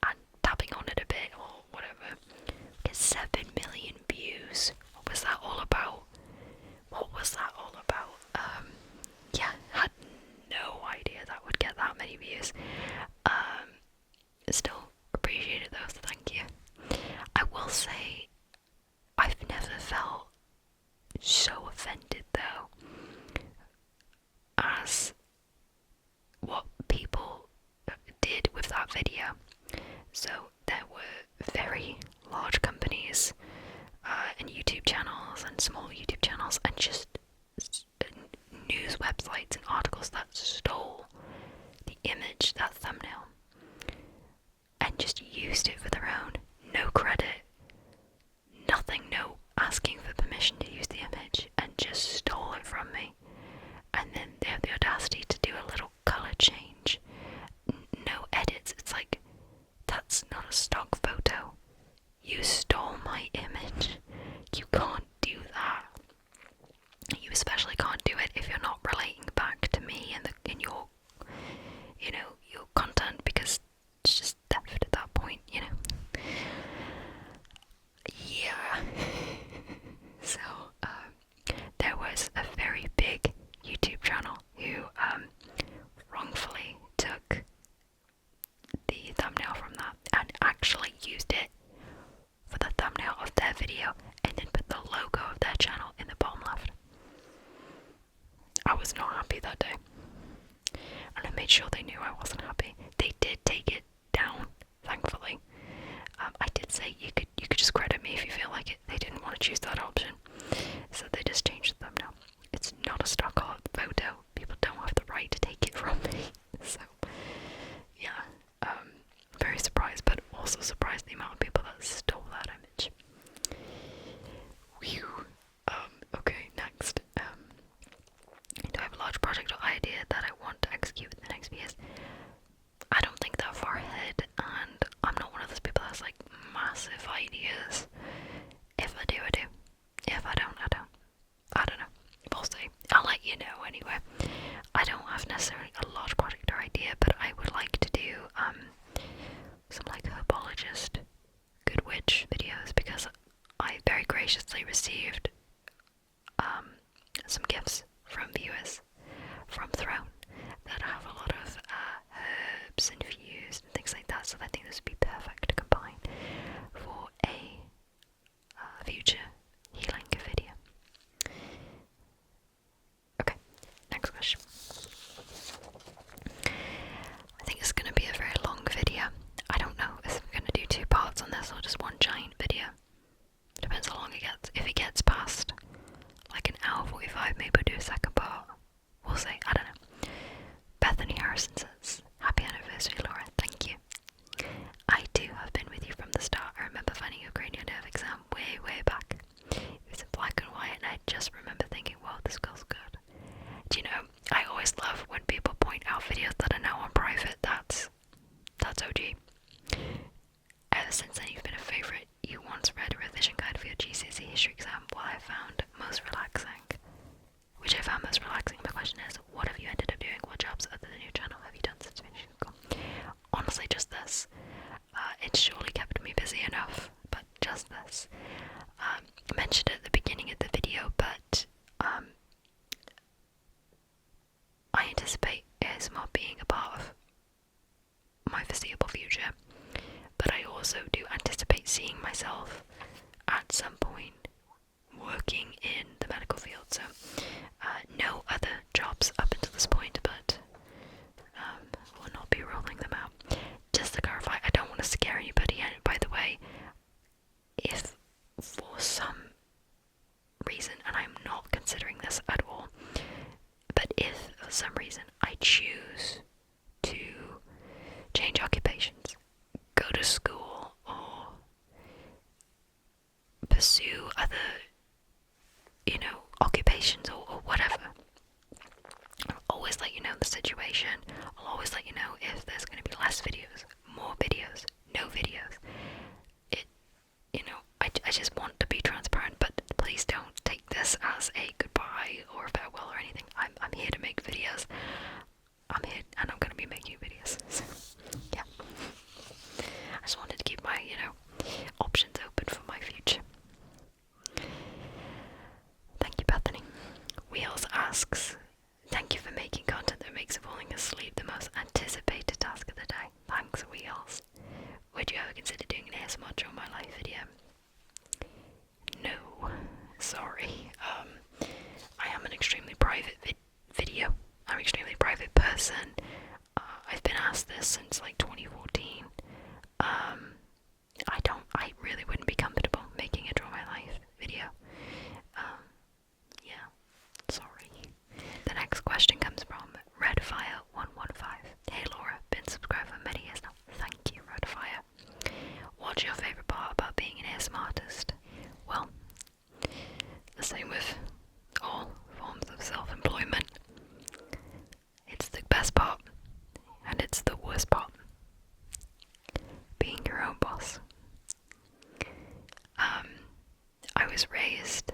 and tapping on it a bit or whatever. Get 7 million views. What was that all about? Yeah, had no idea that would get that many views. Still appreciate it though, so thank you. I will say, I've never felt so offended though as what people did with that video. So there were very large companies and YouTube channels and small YouTube channels and just news websites and articles that stole the image, that thumbnail, and just used it for their own. No credit, nothing, no asking for permission to use the image, and just stole it from me. And then they have the audacity to do a little colour change. No edits. It's like, that's not a stock photo. You stole my image. You can't do that. You especially can't do it if you're not relating back to me and in your, your content, because it's just theft at that point, Yeah. So, there was a very big YouTube channel who wrongfully took the thumbnail from that and actually used it for the thumbnail of their video and then put the logo of their channel in the bottom left. I was not happy that day, and I made sure they knew I wasn't happy. They did take it down, thankfully. I did say you could just credit me if you feel like it. They didn't want to choose that option, so they just changed the thumbnail. It's not a stock art photo. People don't have the right to take it from me. So yeah, very surprised, but also surprised the amount of people that stole that image. Whew. Okay, next. Do I have a large project or idea that I want to execute in the next few years? I don't think that far ahead, and I'm not one of those people that's like massive ideas. If I do, I do. If I don't, I don't. I don't know. We'll see. I'll let you know anyway. I don't have necessarily a large project or idea, but I would like to do some like herbologist, good witch videos, because I very graciously received some gifts from viewers from Throne that have a lot of herbs infused and things like that, so I think this would be perfect to combine for a future healing video. Okay, next question. I think it's going to be a very long video. I don't know if I'm going to do 2 parts on this or just one giant video. Depends how long it gets. If it gets past like an hour 45, maybe we'll do a second part. We'll see. I don't know. Bethany Harrison says, "Happy anniversary, Laura. Thank you. I too have been with you from the start. I remember finding your cranial nerve exam way back. It was in black and white, and I just remember thinking, wow, this girl's good. Do you know, I always love when people point out videos that are now on private. That's OG. Ever since then, you've been a favourite. You once read a revision guide for your GCSE history exam, what I found most relaxing. Which I found most relaxing. My question is, what have you ended up doing? What jobs other than your channel have you done since finishing school? Honestly, just this. It's surely kept me busy enough, but just this. I mentioned it at the beginning of the video, but I anticipate ASMR being a part of my foreseeable future, but I also do anticipate seeing myself at some point working in the medical field, so no other jobs up until this point, but will not be rolling them out. Just to clarify, I don't want to scare anybody, and by the way, if for some reason, and I'm not considering this at all, but if for some reason I choose to change occupations, go to school, or pursue other, occupations or whatever, I'll always let you know the situation. I'll always let you know if there's going to be less videos, more videos, no videos. wheels. Would you ever consider doing an ASMR Draw My Life video? No, sorry. I am an extremely private video. I'm an extremely private person. I've been asked this since like 2014. I really wouldn't be comfortable making a Draw My Life video. Yeah, sorry. The next question comes from Redfire115. Hey Laura, been subscribed for many years now. Thank you, Redfire. What's your favourite part about being an ASMR artist? Well, the same with all forms of self-employment. It's the best part, and it's the worst part. Being your own boss. I was raised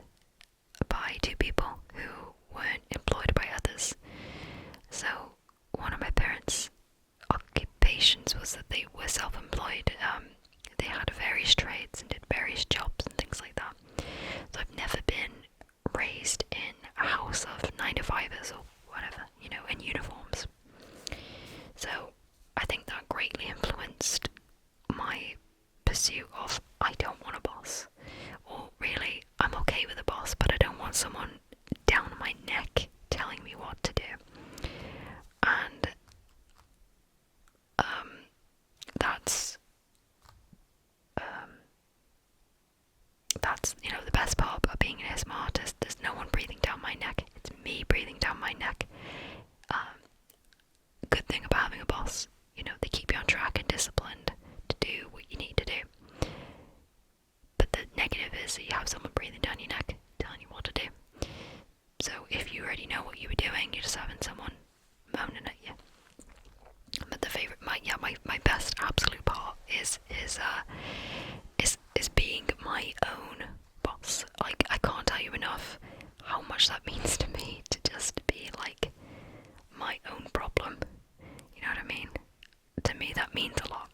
by two people who weren't employed by others. So one of my parents' occupations was that they were self-employed. They had various trades and did various jobs and things like that. So I've never been raised in a house of 9-to-5ers or whatever, you know, in uniforms. So I think that greatly influenced my pursuit of I don't want a boss. Or really, I'm okay with a boss, but I don't want someone down my neck telling me what to do. And that's you know, the best part about being an ASMR artist. There's no one breathing down my neck. It's me breathing down my neck. Good thing about having a boss, you know, they keep you on track and disciplined to do what you need to do. But the negative is that you have someone breathing down your neck, telling you what to do. So if you already know what you were doing, you're just having someone moaning at you. But the favorite, my best absolute part is being my own boss. Like, I can't tell you enough how much that means to me, to just be like my own problem. You know what I mean? To me, that means a lot.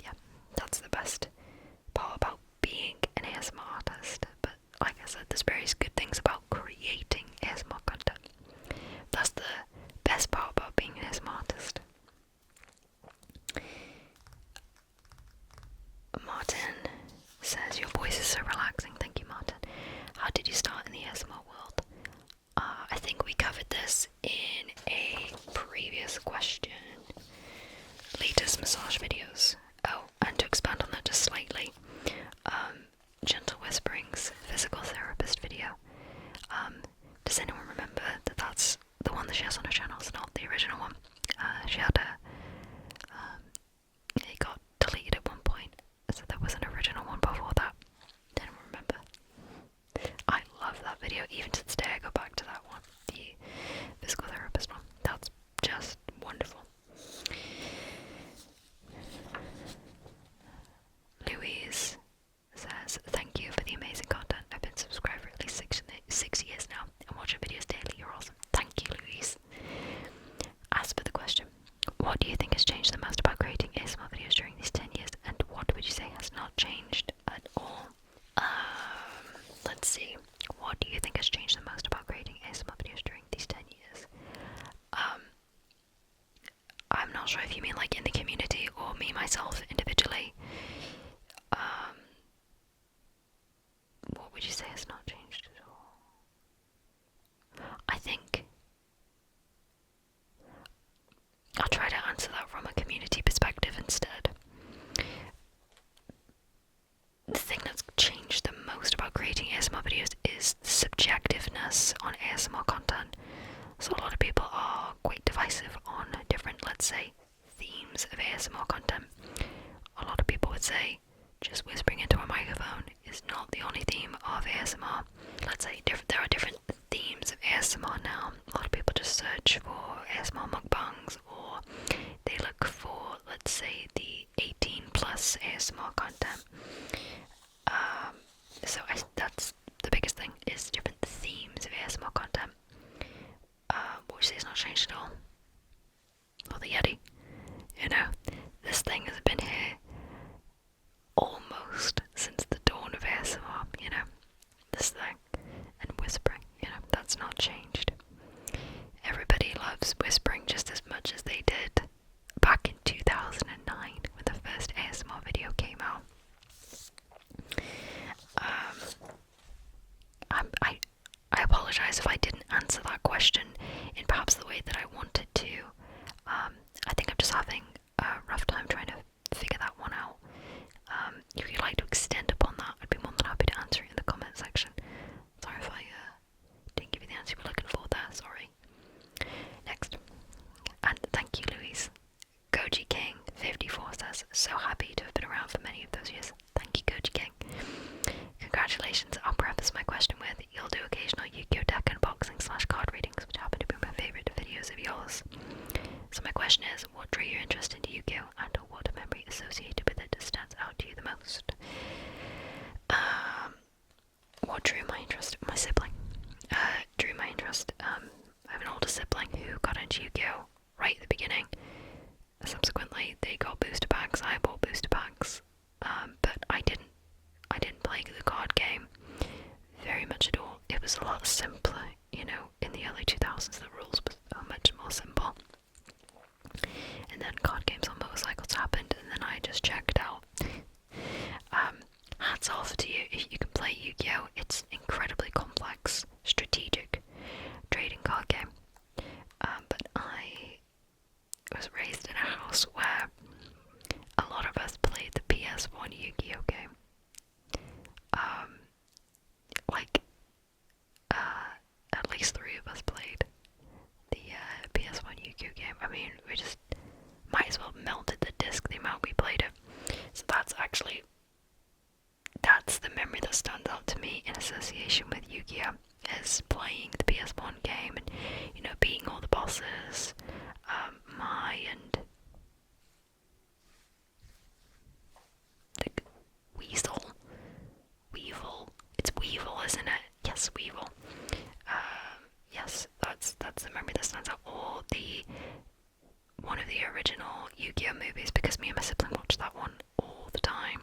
Yeah, that's the best part about being an ASMR artist. But like I said, there's various good things about creating ASMR content. That's the best part about being an ASMR artist. Martin says, your voice is so relaxing. Thank you, Martin. How did you start in the ASMR world? I think we covered this in a previous question. Latest massage videos. Oh, and to expand on that just slightly, Gentle Whisperings physical therapist video. Does anyone remember that that's the one that she has on her channel? It's not the original one. She had it got deleted at one point, so there was an original one before that. Didn't remember. I love that video. Even to this day, I go back to that one, the physical therapist one. That's just wonderful. Louise says, thank you for the amazing content. I've been subscribed for at least 6 years now and watch your videos daily. You're awesome. Thank you, Louise. As for the question, what do you think has changed the most about creating ASMR videos during these 10 years, and what would you say has not changed at all? Let's see. What do you think has changed the most about creating ASMR videos during these 10 years? I'm not sure if you mean like in the community or me myself individually. What would you say has not changed at all? I think I'll try to answer that from a community perspective instead. The thing that's changed the most about creating ASMR videos is the subjectiveness on ASMR content. So a lot of people are quite divisive on different, let's say, themes of ASMR content. A lot of people would say just whispering into a microphone is not the only theme of ASMR. Let's say there are different themes of ASMR now. A lot of people just search for ASMR mukbangs, or they look for, let's say, the 18 plus ASMR content. So that's the biggest thing, is different themes of ASMR content. What would you say has not changed at all? Well, the Yeti. You know, this thing has been here almost since the dawn of ASMR, you know. This thing. And whispering, you know, that's not changed. Everybody loves whispering just as much as they interest in Yu-Gi-Oh, and what memory associated with it stands out to you the most? What drew my interest? My sibling drew my interest. I have an older sibling who got into Yu-Gi-Oh right at the beginning. Subsequently, they got booster packs. I bought booster packs, but I didn't play the card game very much at all. It was a lot simpler, you know. In the early 2000s, the rules were much more simple. And then card games on motorcycles happened, and then I just checked out. Hats off to you if you can play Yu-Gi-Oh! It's incredibly complex, strategic trading card game. But I was raised in a house where a lot of us played the PS1 Yu-Gi-Oh! Game. At least 3 of us played the PS1 Yu-Gi-Oh! Game. I mean, we just might as well melted the disc the amount we played it. So that's the memory that stands out to me in association with Yu-Gi-Oh! Is playing the PS1 game and, you know, beating all the bosses. And the Weevil. It's Weevil, isn't it? Yes, Weevil. Yes, that's the memory that stands out. Or one of the original Yu-Gi-Oh! Movies, because me and my sibling watched that one all the time.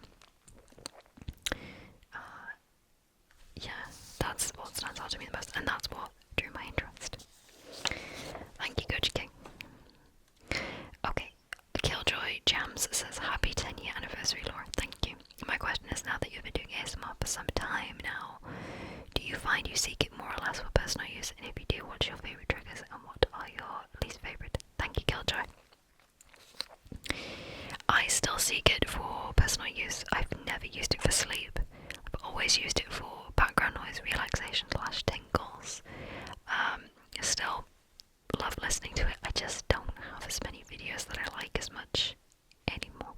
Yeah, that's what stands out to me the most, and that's what drew my interest. Thank you, Coach King. Okay, Killjoy Jams says, happy 10-year anniversary, Laura. Thank you. My question is, now that you've been doing ASMR for some time now, do you find you seek it more or less for personal use? And if you do, what's your favourite triggers and what are your least favourite? Thank you, Killjoy. I still seek it for personal use. I've never used it for sleep. I've always used it for background noise, relaxation / tingles. Still love listening to it. I just don't have as many videos that I like as much anymore.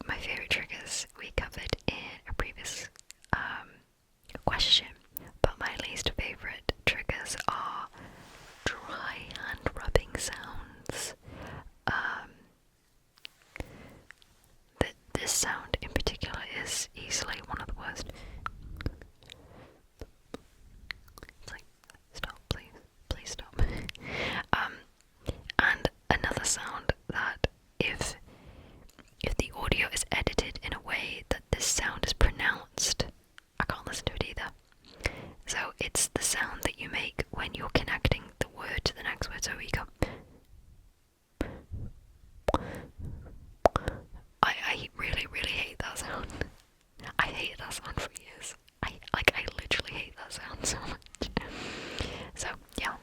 My favourite triggers we covered in a previous question, but my least favourite triggers are dry hand rubbing sounds. This sound in particular is easily one of the worst. It's like, stop, please stop. And another sound that if the audio is edited in a way that this sound is pronounced, I can't listen to it either. So it's the sound that you make when you're connecting the word to the next word. So we go. I really, really hate that sound. I hated that sound for years. I literally hate that sound so much. So yeah.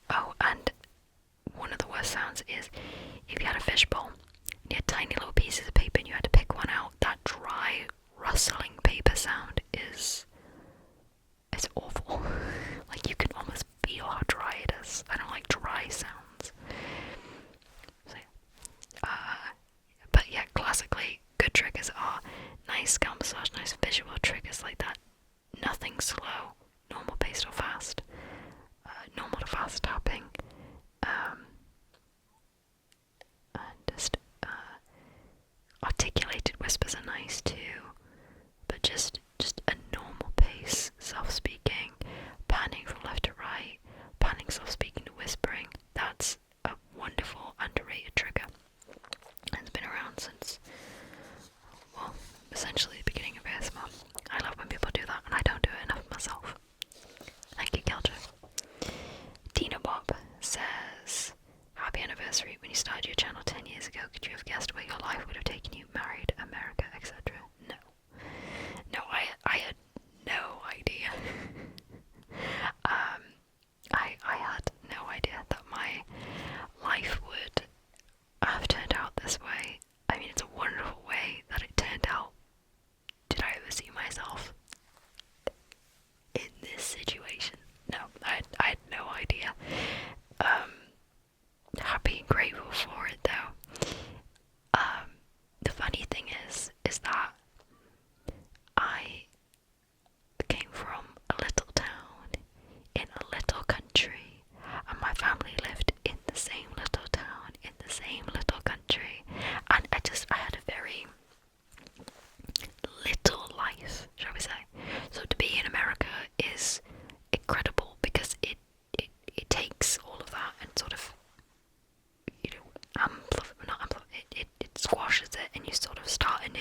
Oh, and one of the worst sounds is if you had a fishbowl and you had tiny little pieces of paper and you had to pick one out. That dry, rustling paper sound it's awful. Like, you can almost feel how dry it is. I don't like dry sounds. So, but yeah, classically, good triggers are nice scalp massage, nice visual triggers like that. Nothing slow, normal paced or fast, normal to fast tapping, and just articulated whispers are nice too. But just a normal pace, soft-speaking, panning from left to right, panning soft-speaking to whispering, that's a wonderful, underrated trigger. And it's been around since, well, essentially the beginning of ASMR. I love when people do that, and I don't do it enough myself. Thank you, Kelja. Dina Bob says, happy anniversary. When you started your channel 10 years ago, could you have guessed where your life would have taken you? Married, America, etc.? No. No, I had no idea. I had no idea that my life would have turned out this way. I mean, it's a wonderful way that it turned out. Did I ever see myself in this situation? No, I had no idea. Happy and grateful for it though. The funny thing is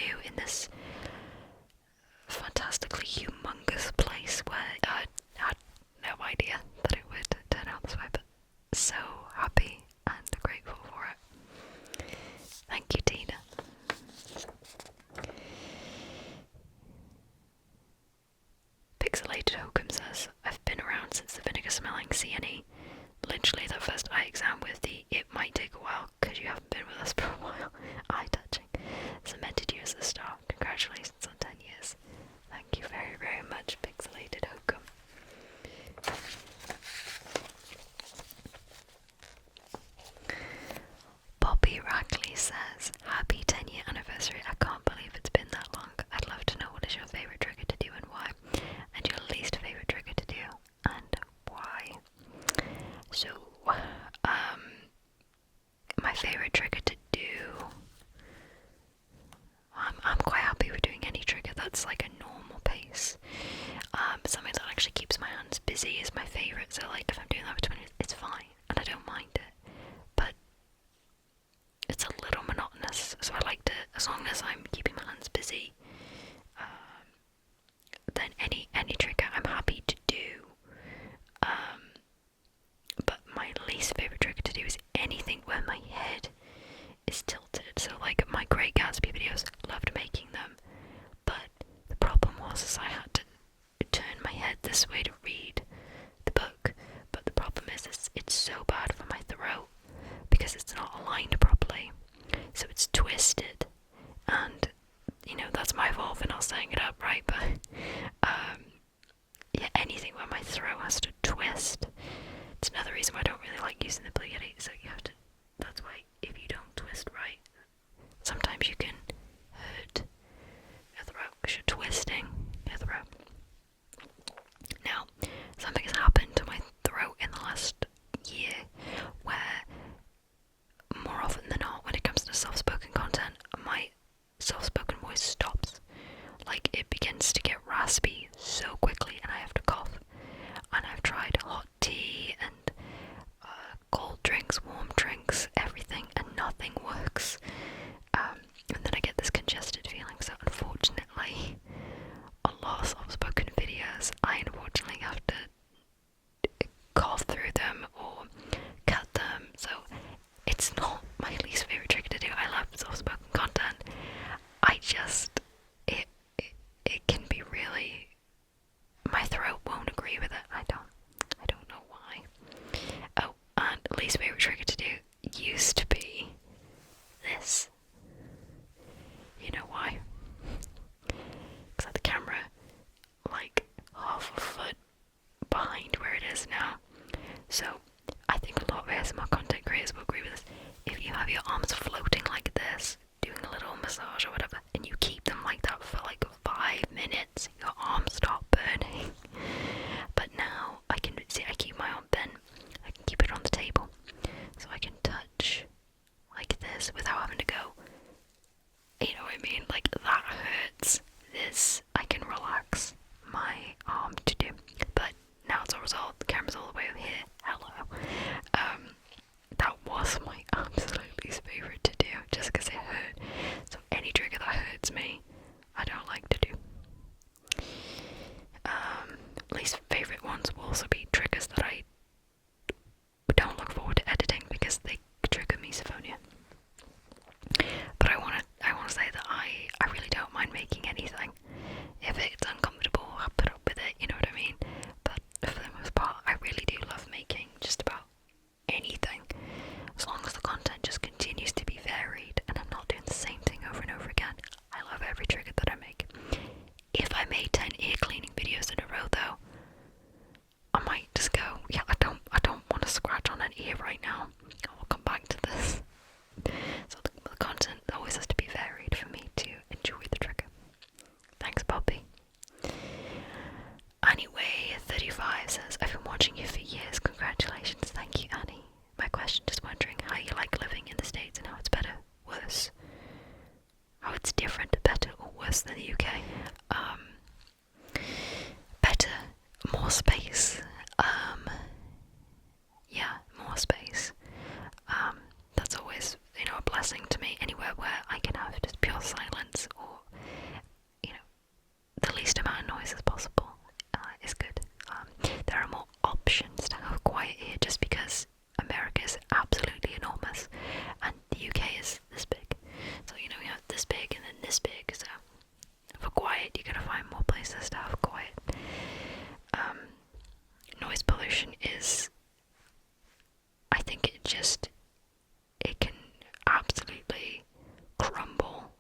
new in this fantastically humongous place where I had no idea that it would turn out this way, but so happy and grateful for it. Thank you, Tina. Pixelated Hokum says, I've been around since the vinegar smelling CNE. Literally that first eye exam with the it might take a while because you haven't been with us for a while eye touching cemented you as a star. Congratulations on 10 years. Thank you very, very much, Pixelated Hokum. Bobby Rackley says, happy 10-year anniversary. I can't believe it's been that long. I'd love to know what is your favourite trigger to do and why, and your least favourite trigger to do and why. So, my favourite trigger to do, I'm quite happy with doing any trigger that's like a normal pace. Something that actually keeps my hands busy is my favourite, so like if I'm doing that for 20 minutes, it's fine, and I don't mind it, but it's a little monotonous, so I like to, as long as I'm keeping my hands busy, then any trigger I'm happy to do. But my least favourite trigger to do is anything where my head is tilted. So like my Great Gatsby videos, loved making them, but the problem was I had to turn my head this way to read the book, but the problem is it's so bad for my throat because it's not aligned properly, so it's twisted, and you know that's my fault for not setting it up right, but yeah, anything where my throat has to twist. It's another reason why I don't really like using the Blue Yeti, so you have to, that's why if you don't twist right, sometimes you can hurt your throat because you're twisting your throat. Now, something has happened to my throat in the last year where more often than not when it comes to soft-spoken content, my soft-spoken voice stops. Like it begins to get raspy so quickly and I have to cough. And I've tried hot tea and cold drinks, warm drinks, everything, and nothing works. And then I get this congested feeling, so unfortunately, a lot of soft-spoken videos, I unfortunately have to cough through them or cut them, so it's not my least favourite trick to do. I love soft-spoken content. I just, it can be really, my throat won't agree with it. I don't know why. Oh, and least favourite trigger to do used to be this. You know why? Because I had the camera like half a foot behind where it is now. So I think a lot of ASMR content creators will agree with this. If you have your arms floating like this, doing a little massage or whatever, and you keep them like that for like 5 minutes, your arms stop burning. But now I can see, I keep my arm bent, I can keep it on the table, so I can touch like this without having to go, you know what I mean, like that hurts. This I can relax my arm to do, but now it's all resolved, the camera's all the way over here, hello. That was my absolute least favourite to do, just because it hurt, so any trigger that hurts me, I don't like to do. Least favourite ones will also be triggers that I don't look forward to editing because they trigger misophonia. But I wanna say that I really don't mind making anything. If it's uncomfortable, I'll put up with it, you know what I mean? But for the most part, I really do love making just about anything. As long as it can absolutely crumble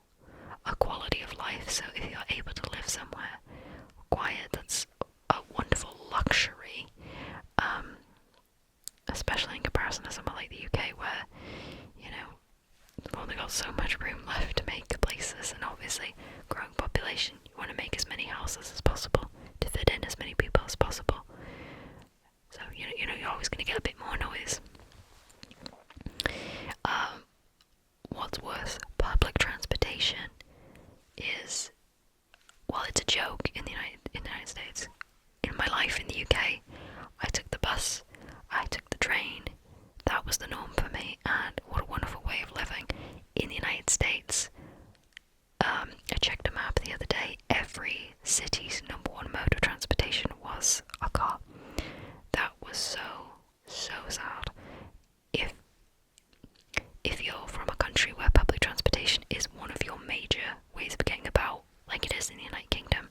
a quality of life. So if you're able to live somewhere quiet, that's a wonderful luxury, especially in comparison to somewhere like the UK, where, you know, we've only got so much room left to make places, and obviously growing population, you want to make as many houses as possible to fit in as many people as possible. So you know you're always going to get a bit more noise. What's worse, public transportation is, well, it's a joke in the United States. In my life in the UK, I took the bus, I took the train. That was the norm for me, and what a wonderful way of living. In the United States, I checked a map the other day. Every city's number one mode of transportation was a car. That was so sad. If you're from a country where public transportation is one of your major ways of getting about, like it is in the United Kingdom,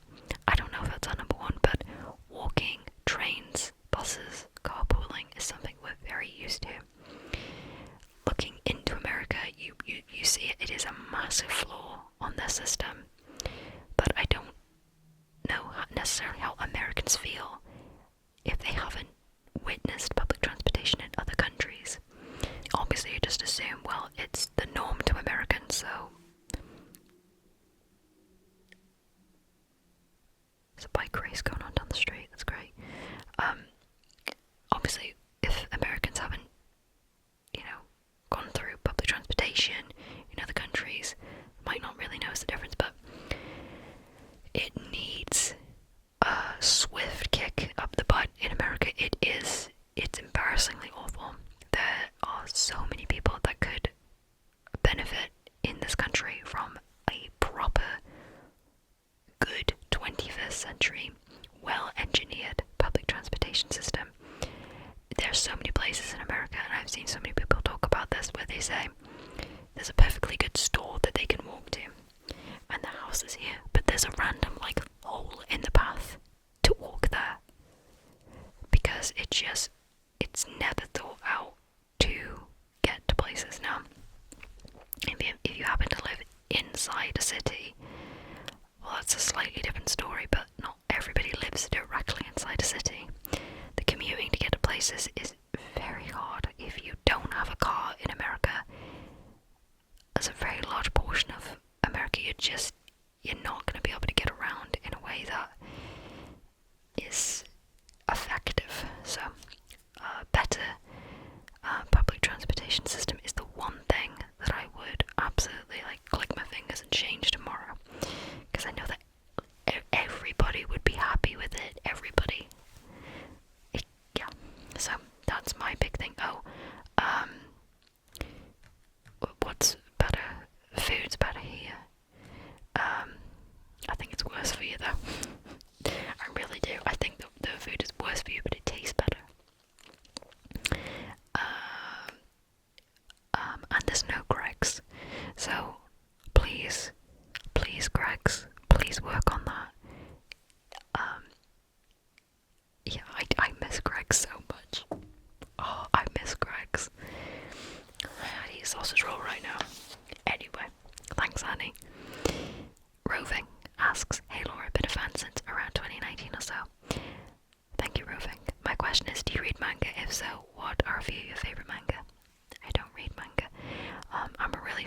I don't know if that's our number one, but walking, trains, buses, carpooling is something we're very used to. Looking into America, you see it is a massive flaw on their system, but I don't know necessarily how Americans feel if they haven't witnessed public transportation in other countries. Obviously you just assume, well, it's the norm to Americans, so there's a bike race going on down the street, that's great. Obviously if Americans haven't, gone through public transportation in other countries, might not really notice the difference, but it needs a swift kick up the butt in America. It's embarrassingly awful. There are so many people that could benefit in this country from a proper, good 21st century, well-engineered public transportation system. There's so many places in America, and I've seen so many people talk about this, where they say there's a perfectly good store that they can walk to, and the house is here, but there's a random hole in the path to walk there, because it's never thought out to get to places. Now, if you happen to live inside a city, well, that's a slightly different story, but not everybody lives directly inside a city. The commuting to get to places is very hard. If you don't have a car in America, as a very large portion of America, you're not going to be able to get around in a way that is effective. So better public transportation system is the one thing that I would absolutely click my fingers and change tomorrow, because I know that everybody would be happy with it. Everybody. Yeah. So that's my big thing. What's better? Food's better here. I think it's worse for you though. I really do. I think the food is worse for you, but it tastes better. And there's no Greggs. So please, Greggs, please work on that. Yeah, I miss Greggs so much. Oh, I miss Greggs. I'd eat a sausage roll right now. Anyway, thanks, Annie. Roving asks, hey Laura, been a fan since around 2019 or so. Thank you, Roving. My question is, do you read manga? If so, what are a few of your favourite manga? I don't read manga. I'm a really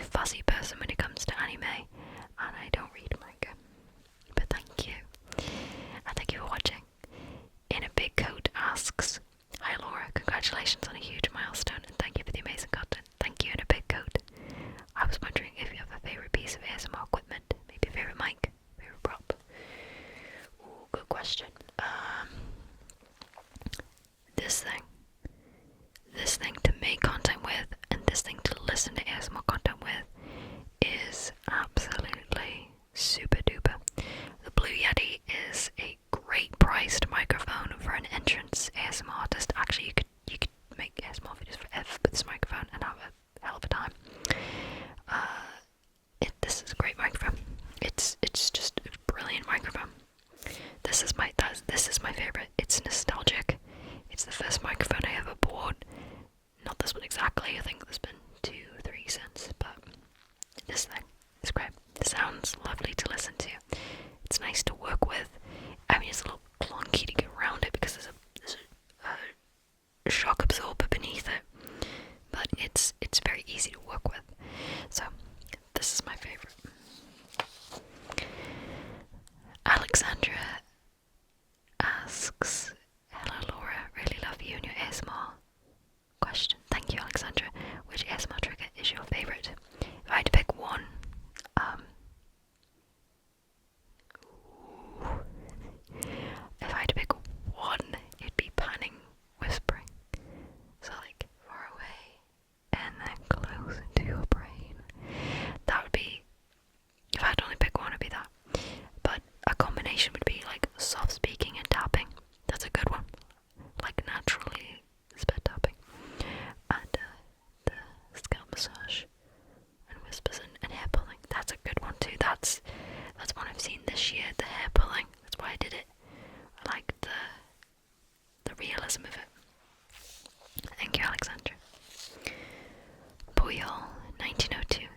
Puyol 1902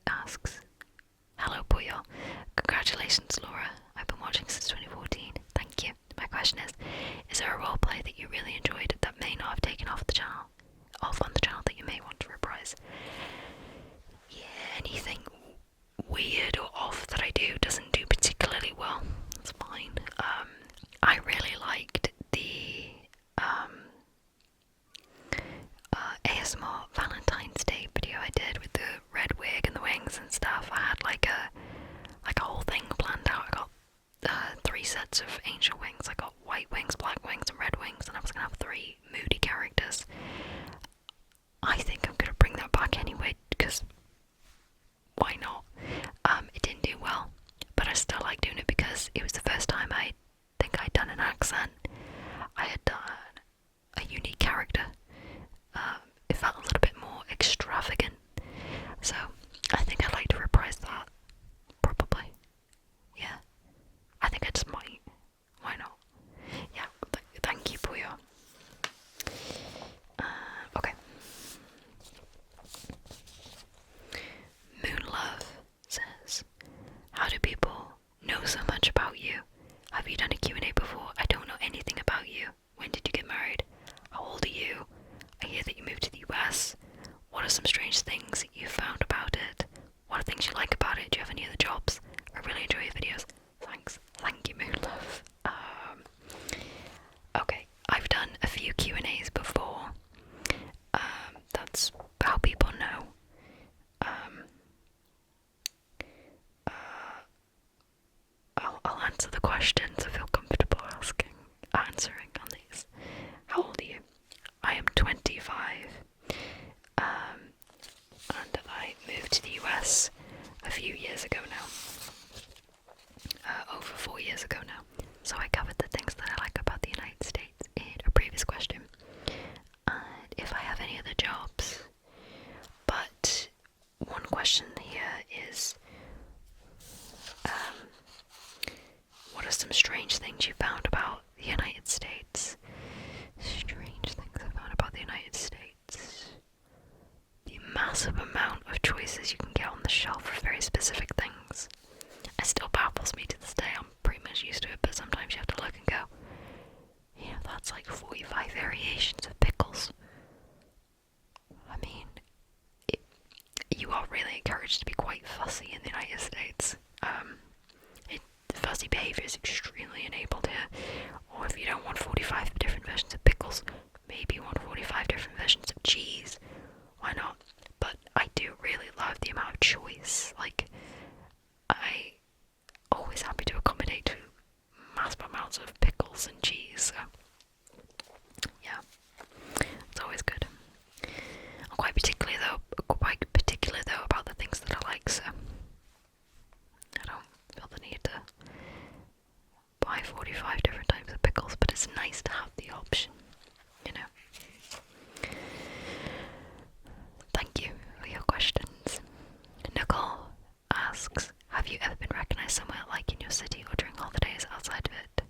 asks, hello Puyol, congratulations Laura, I've been watching since 2014, thank you. My question is there a roleplay that you really enjoyed that may not have taken off on the channel that you may want to reprise? Yeah, anything weird or off that I do doesn't do particularly well. It's fine. I really liked the ASMR Valentine's Day video I did with the red wig and the wings and stuff. I had like a whole thing planned out. I got 3 sets of angel wings. I got white wings, black wings, and red wings, and I was gonna have 3 moody characters. I think I'm gonna bring that back anyway, because why not? It didn't do well, but I still like doing it because it was the first time I think I'd done an accent. I had done a unique character. It felt a little bit more extravagant, so I think I'd like to reprise that, probably. Yeah, I think I just might. Why not? Yeah, thank you, Puyo. Okay. Moonlove says, how do people know so much about you? Have you done a Q&A before? I don't know anything about you. When did you get married? How old are you? I hear that you moved to the US. What are some strange things you found about it? What are things you like about it? Do you have any other jobs? I really enjoy your videos. Thanks. Thank you, Moonlove. Okay, I've done a few Q&As before. That's how people know. I'll answer the questions I feel comfortable answering on these. How old are you? I am 25. And I moved to the US a few years ago now. Over 4 years ago now. So I covered the things that I like about the United States in a previous question. And if I have any other jobs. But one question here is, what are some strange things you found about the United States? Strange things I found about the United States. The massive amount of choices you can get on the shelf for very specific things. It still baffles me to this day. I'm pretty much used to it, but sometimes you have to look and go, you know, that's like 45 variations of pickles. I mean, you are really encouraged to be quite fussy in the United States. Fussy behaviour is extremely enabled here. Or if you don't want 45 different versions of pickles, maybe you want 45 different versions of cheese. Why not? But I do really love the amount of choice. Like, I always happy to accommodate to massive amounts of pickles and cheese. So, yeah, it's always good. I'm quite particular though about the things that I like. So I don't feel the need to buy 45 different types of pickles, but it's nice to have the option, you know. Thank you for your questions. Nicole asks, have you ever been recognised somewhere, like in your city or during holidays outside of it?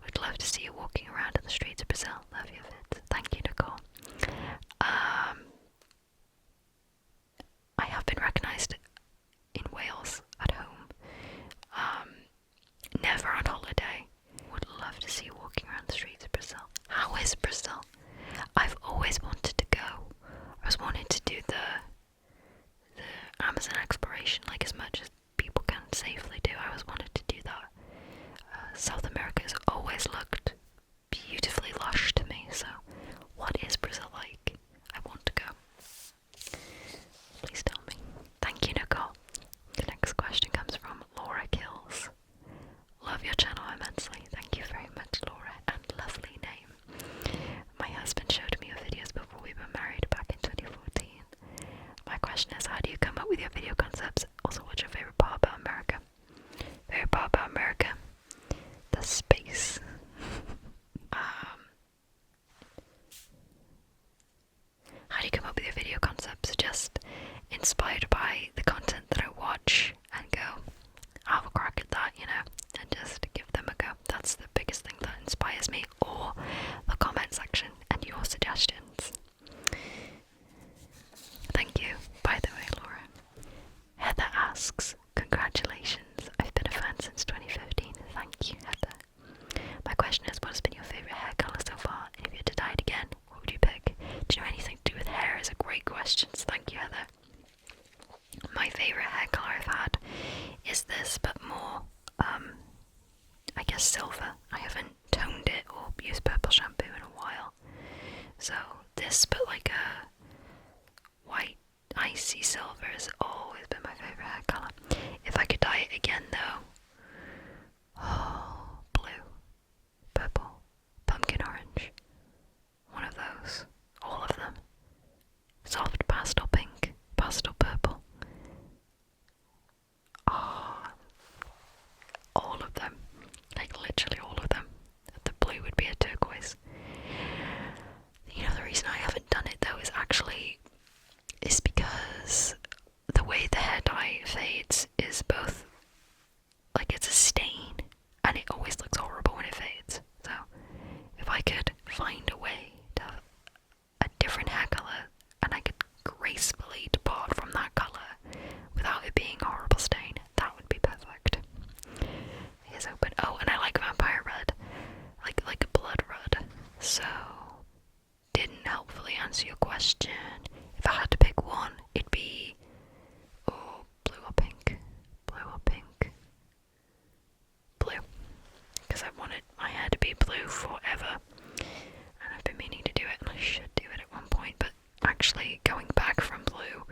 Would love to see you walking around in the streets of Brazil. Love your vids. Thank you, Nicole. I have been recognised in Wales at home. Never on holiday. Would love to see you walking around the streets of Brazil. How is Brazil? I've always wanted to go. I was wanting to do the Amazon exploration, like as much as people can safely do. I always wanted to do that. South America has always looked beautifully lush to me, so what is Brazil like? I want to go. Please tell me. Thank you, Nicole. The next question comes from Laura Kills. Love your channel immensely. Thank you very much, Laura, and lovely name. My husband showed me your videos before we were married back in 2014. My question is, how do you come up with your video concepts? Also, what's your favorite part about America? Favorite part about America? The space. How do you come up with your video concepts? Just inspired by the content that I watch and go, I'll have a crack at that, you know, and just give them a go. That's the biggest thing that inspires me, or the comment section and your suggestions. Thank you. sea silver has always been my favourite hair colour. If I could dye it again though, oh, blue, purple, pumpkin orange, one of those, all of them. Soft pastel pink, pastel purple. Oh, all of them. Like literally all of them. The blue would be a turquoise. You know, the reason I haven't done it though is because the way the hair dye fades is both, like, it's a stain and it always looks horrible when it fades. So if I could find a way to have a different hair colour and I could gracefully depart from that colour without it being a horrible stain, that would be perfect. Here's open. Oh, and I like vampire red, like a blood red. So didn't helpfully answer your question. If I had to pick one, it'd be blue or pink. Blue or pink. Blue. Because I wanted my hair to be blue forever. And I've been meaning to do it, and I should do it at one point, but actually going back from blue,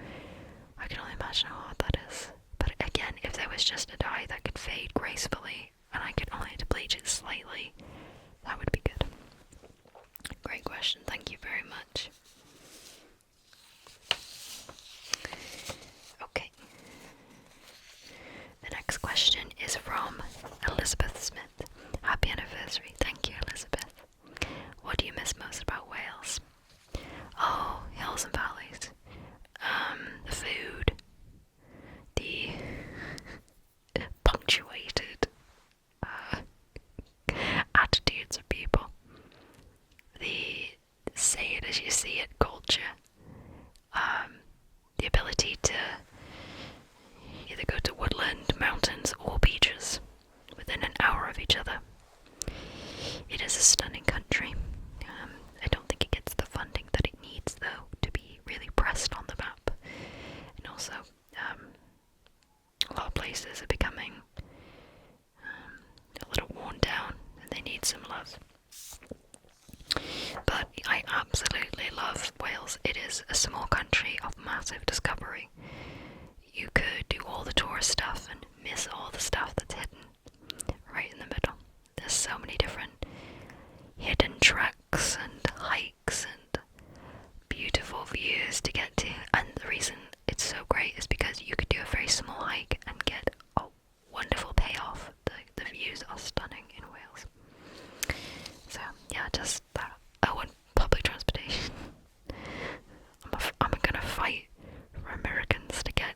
I can only imagine how hard that is. But again, if there was just a dye that could fade gracefully, and I could only have to bleach it slightly, that would be good. Great question, thank you very much. Okay. The next question is from Elizabeth Smith. Happy anniversary. Thank you, Elizabeth. What do you miss most about Wales? Oh, hills and valleys. The food. The punctuated attitudes of people. The say it as you see it culture. The ability to either go to woodland, mountains, or beaches within an hour of each other. It is a stunning country. I don't think it gets the funding that it needs, though, to be really pressed on the map. And also, a lot of places are becoming a little worn down, and they need some love. But I absolutely love Wales. It is a small country of massive discovery. You could do all the tourist stuff and miss all the stuff that's hidden right in the middle. There's so many different hidden treks and hikes and beautiful views to get to, and the reason it's so great is because you could do a very small hike and get a wonderful payoff. The views are stunning in Wales. So yeah, just that. Oh, and public transportation. I'm gonna fight for Americans to get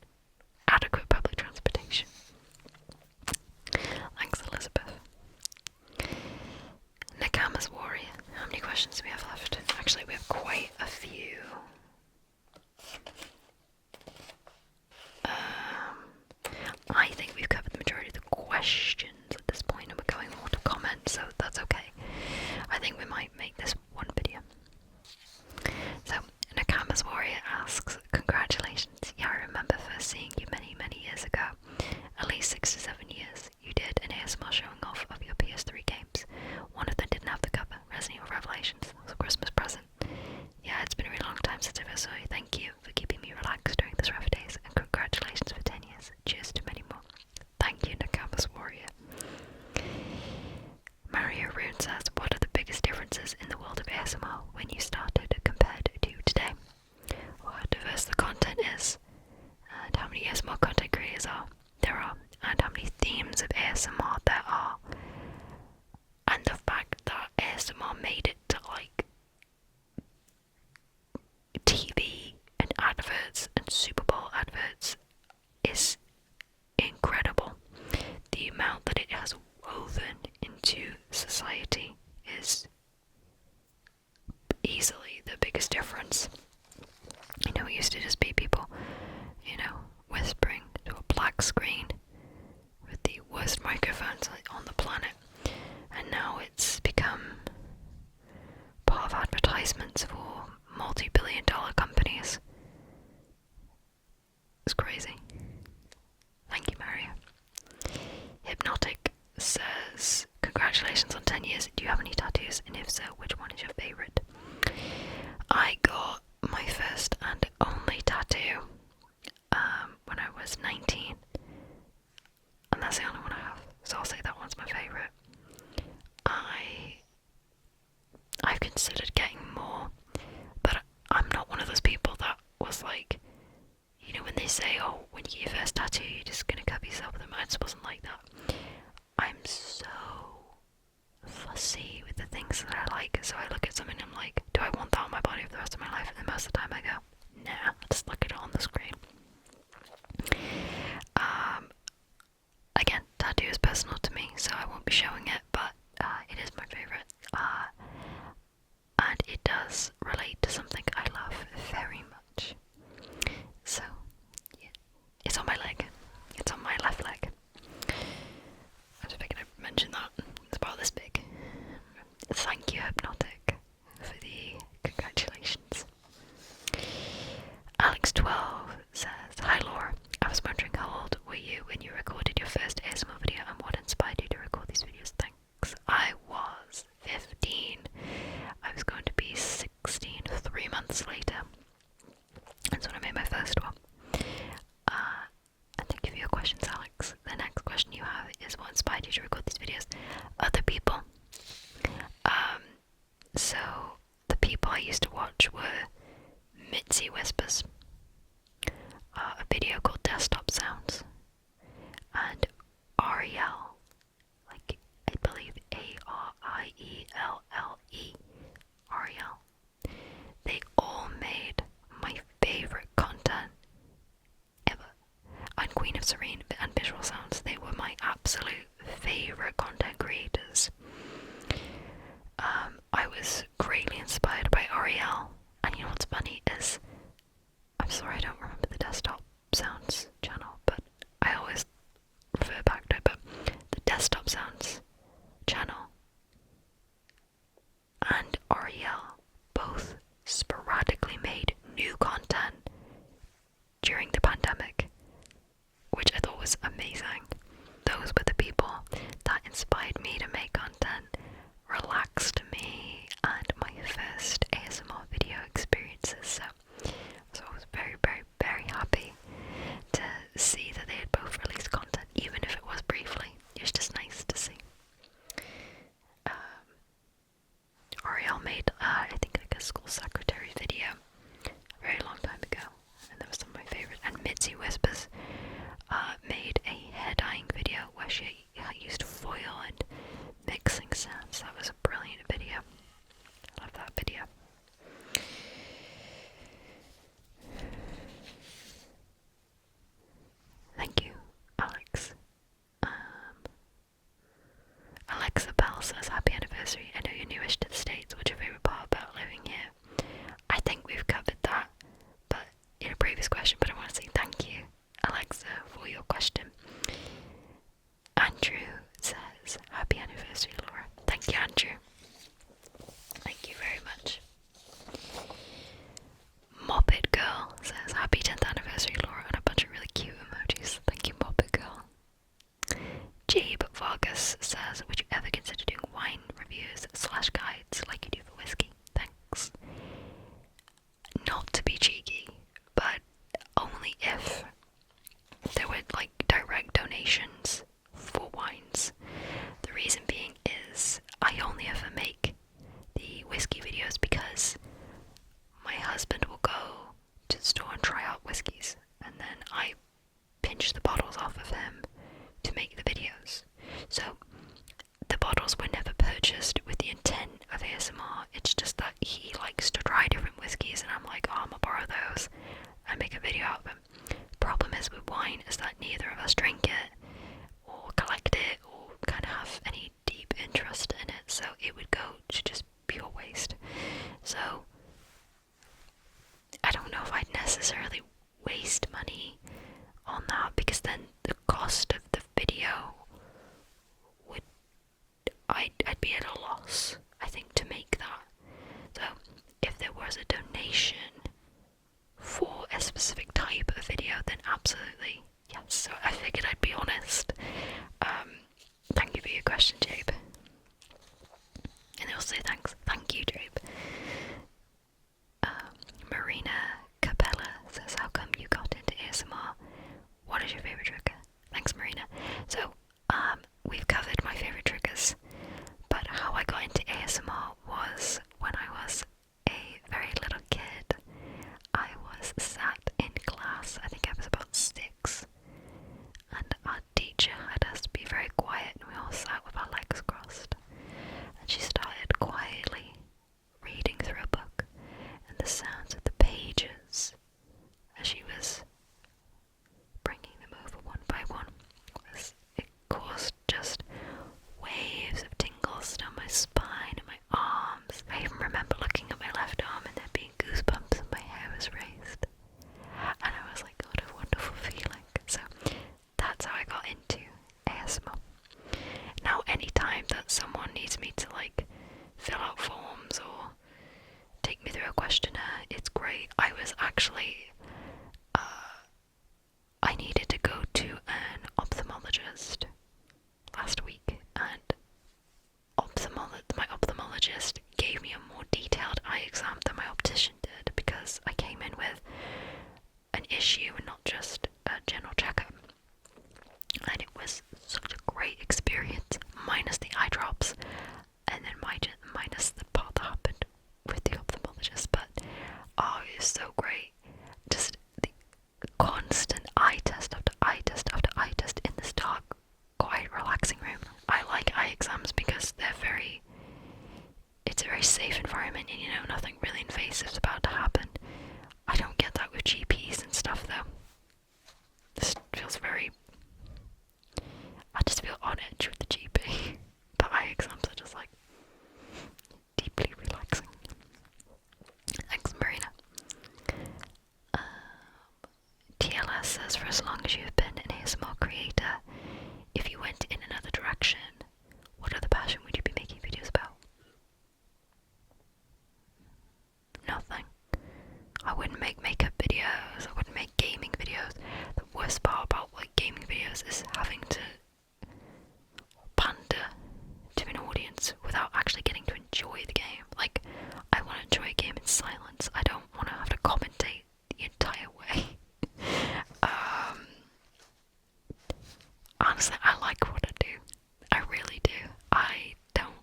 adequate public transportation. Thanks, Elizabeth. Nakama's Warrior. How many questions do we have left? Actually, we have quite a few. I think we've covered the majority of the questions at this point, and we're going more to comments, so that's okay. I think we might make this one video. So, Nakama's Warrior asks, congratulations. Yeah, I remember first seeing you many, many years ago. At least 6 to 7 years. You did an ASMR showing off of your PS3 games. One of them didn't have the cover, Resident Evil Revelations. That was a Christmas present. Yeah, it's been a really long time since I first saw you. Thank you for keeping me relaxed during this rough days, and congratulations for 10 years. Cheers to many more. Thank you, Nakama's Warrior. Mario Rune says, what are the biggest differences in the world of ASMR when you started compared to today? Or how diverse the content is, and how many ASMR content creators there are, and how many themes of ASMR there are, and the fact that ASMR made it to like TV and adverts and Super Bowl adverts is incredible. The amount that it has woven into society is easily the biggest difference. You know, it used to just be people, whispering to a black screen with the worst microphones on the planet, and now it's become part of advertisements for multi-billion-dollar companies. It's crazy. Thank you, Mario. Hypnotic says, congratulations on 10 years. Do you have any tattoos? And if so, which one is your favourite? I got my first and only tattoo when you get your first tattoo, you're just gonna cover yourself with them. I just wasn't like that. I'm so fussy with the things that I like, so I look at something and I'm like, do I want that on my body for the rest of my life? And most of the time I go, nah, I'll just look at it on the screen. Again, tattoo is personal to me, so I won't be showing it, but it is my favourite. And it does relate to something I love very much. So, yeah, it's on my leg. It's on my left leg. I just figured I'd mention that. It's about this big. Thank you, Hypnotic, for the congratulations. Alex12 says, hi Laura, I was wondering how old were you when you recorded your first ASMR video and what inspired you to record these videos? Thanks. I was 15. I was going to be 16 3 months later. That's when I made my first one. And thank you for your questions, Alex. The next question you have is what inspired you to record these videos? Other people. So the people I used to watch were Mitzi Whispers, a video called Desktop Sounds, and Arielle, like I believe Arielle, Arielle. They all made my favourite content ever. And Queen of Serene and Visual Sounds, they were my absolute favourite content creators. I was greatly inspired by Arielle, and you know what's funny is, I'm sorry I don't remember the Desktop Sounds channel, but I always refer back to it, but the Desktop Sounds channel and Arielle both sporadically made new content during the pandemic, which I thought was amazing. Those were the people that inspired me to make content, relaxed me, and my first ASMR video experiences. So I was very, very, very happy to see that they had both released content, even if it was briefly. It was just nice to see. Arielle made, I think, like a school secretary video a very long time ago, and that was some of my favourites. And Mitzi Whispers made a hair dyeing video where she used foil and mixing sounds. That was a brilliant video. I love that video. Thank you, Alex. Alexa Bell says, happy anniversary. I know you're newish to the States. What's your favourite part about living here? I think we've covered that, but in a previous question, but I want to say thank you, Alexa, for your question. Andrew says, happy anniversary, Laura. Thank you, Andrew. Thank you very much. Moppet Girl says, happy 10th anniversary, Laura, and a bunch of really cute emojis. Thank you, Moppet Girl. Jabe Vargas says, would you ever consider doing wine reviews / guides like you do for whiskey? Thanks. Not to be cheeky, but only if there were like direct donations for wines. The reason being is I only ever make the whiskey videos because my husband will go to the store and try out whiskies, and then I pinch the bottles off of him to make the videos. So the bottles were never purchased with the intent of ASMR. It's just that he likes to try different whiskies, and I'm like, oh, I'm gonna borrow those and make a video out of them. Problem is with wine is that neither of us drink it or collect it or kind of have any deep interest in it, so it would go to just pure waste. So I don't know if I'd necessarily waste money on that, because then the cost of the video would, I'd be at a loss, I think, to make that. So if there was a donation for a specific type of video, then absolutely, yes. So I figured I'd be honest. Thank you for your question, Jabe. And I'll say thanks. Thank you, Jabe. Marina Capella says, how come you got into ASMR? What is your favourite trigger? Thanks, Marina. So, we've covered my favourite triggers, but how I got into ASMR was when I was a very little kid. I was sat in class, I think I was about 6, ophthalmologist last week, and my ophthalmologist gave me a more detailed eye exam than my optician did, because I came in with an issue and not just a general checkup. And it was such a great experience, minus the eye drops, and then minus the part that happened with the ophthalmologist. But oh, it was so great. Just the constant eye test after eye test after eye test in this dark, quiet, relaxing room. I like eye exams because it's a very safe environment, and nothing really invasive is about to happen. I don't get that with GPs and stuff though. This feels I just feel on edge with the GP. But eye exams are just like deeply relaxing. Thanks, Marina. TLS says, for as long as you've been an ASMR creator, if you went in another direction, what other passion would you be making videos about? Nothing. I wouldn't make makeup videos, I wouldn't make gaming videos. The worst part about gaming videos is having to pander to an audience without actually getting to enjoy the game. Like, I want to enjoy a game in silence. I don't want to have to commentate the entire way. Honestly, I like what I do. I really do. I don't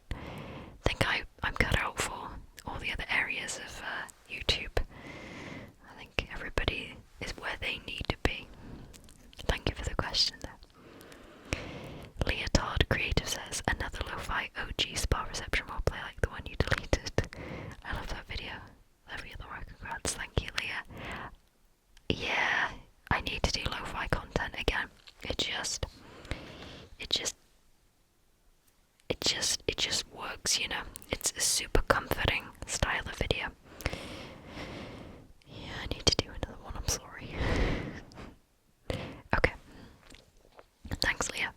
think I'm cut out for all the other areas of YouTube. I think everybody is where they need to be. Thank you for the question though. Leotard Creative says, another lo-fi OG spa reception roleplay like the one you deleted. I love that video. Every other work, congrats. Thank you, Leah. Yeah, I need to do lo-fi content again. It just works, It's a super comforting style of video. Yeah, I need to do another one, I'm sorry. Okay. Thanks, Leah.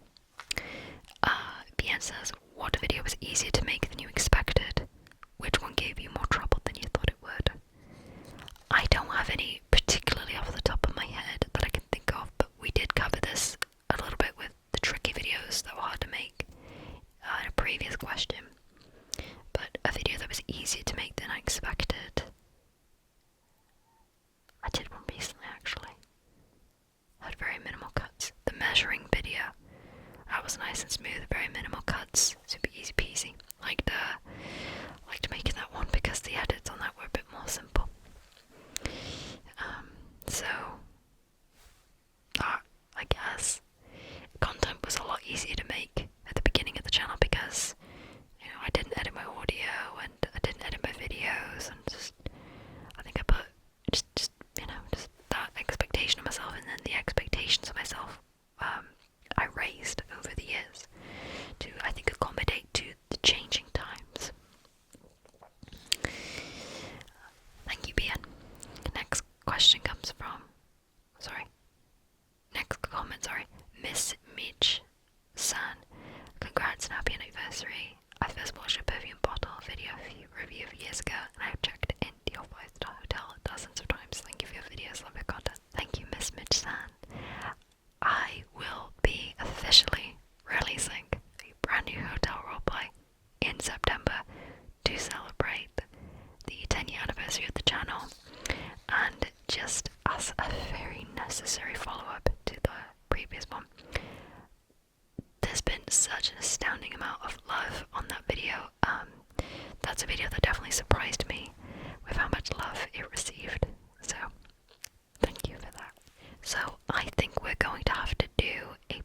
BN says, what video was easier to make than you expected? Which one gave you more trouble than you thought it would? I don't have any particularly off the top of my head that I can think of, but we did cover this a little bit with the tricky videos that were hard to make in a previous question. But a video that was easier to make than I expected, I did one recently actually. Had very minimal cuts. The measuring video, that was nice and smooth, very minimal cuts, super easy peasy. Liked making that one because the edits on that were a bit more simple. So I guess content was a lot easier to make at the beginning of the channel because I didn't edit my audio and I didn't edit my videos, and I think I put just that expectation of myself, and then the expectations of myself I raised over the years to, I think, accommodate to the changing times. Thank you, BN. Next comment, Miss Mitch San. Congrats and happy anniversary. I first watched a perfume bottle video review years ago, and I've checked into your 5-star hotel dozens of times. Thank you for your videos, love your content. Thank you, Miss Mitch San. I will be officially releasing a brand new hotel roleplay in September to celebrate the 10-year anniversary of the channel, and just as a very necessary follow-up to the previous one, there's been such an astounding amount of love on that video. That's a video that definitely surprised me with how much love it received, so thank you for that. So I think we're going to have to do a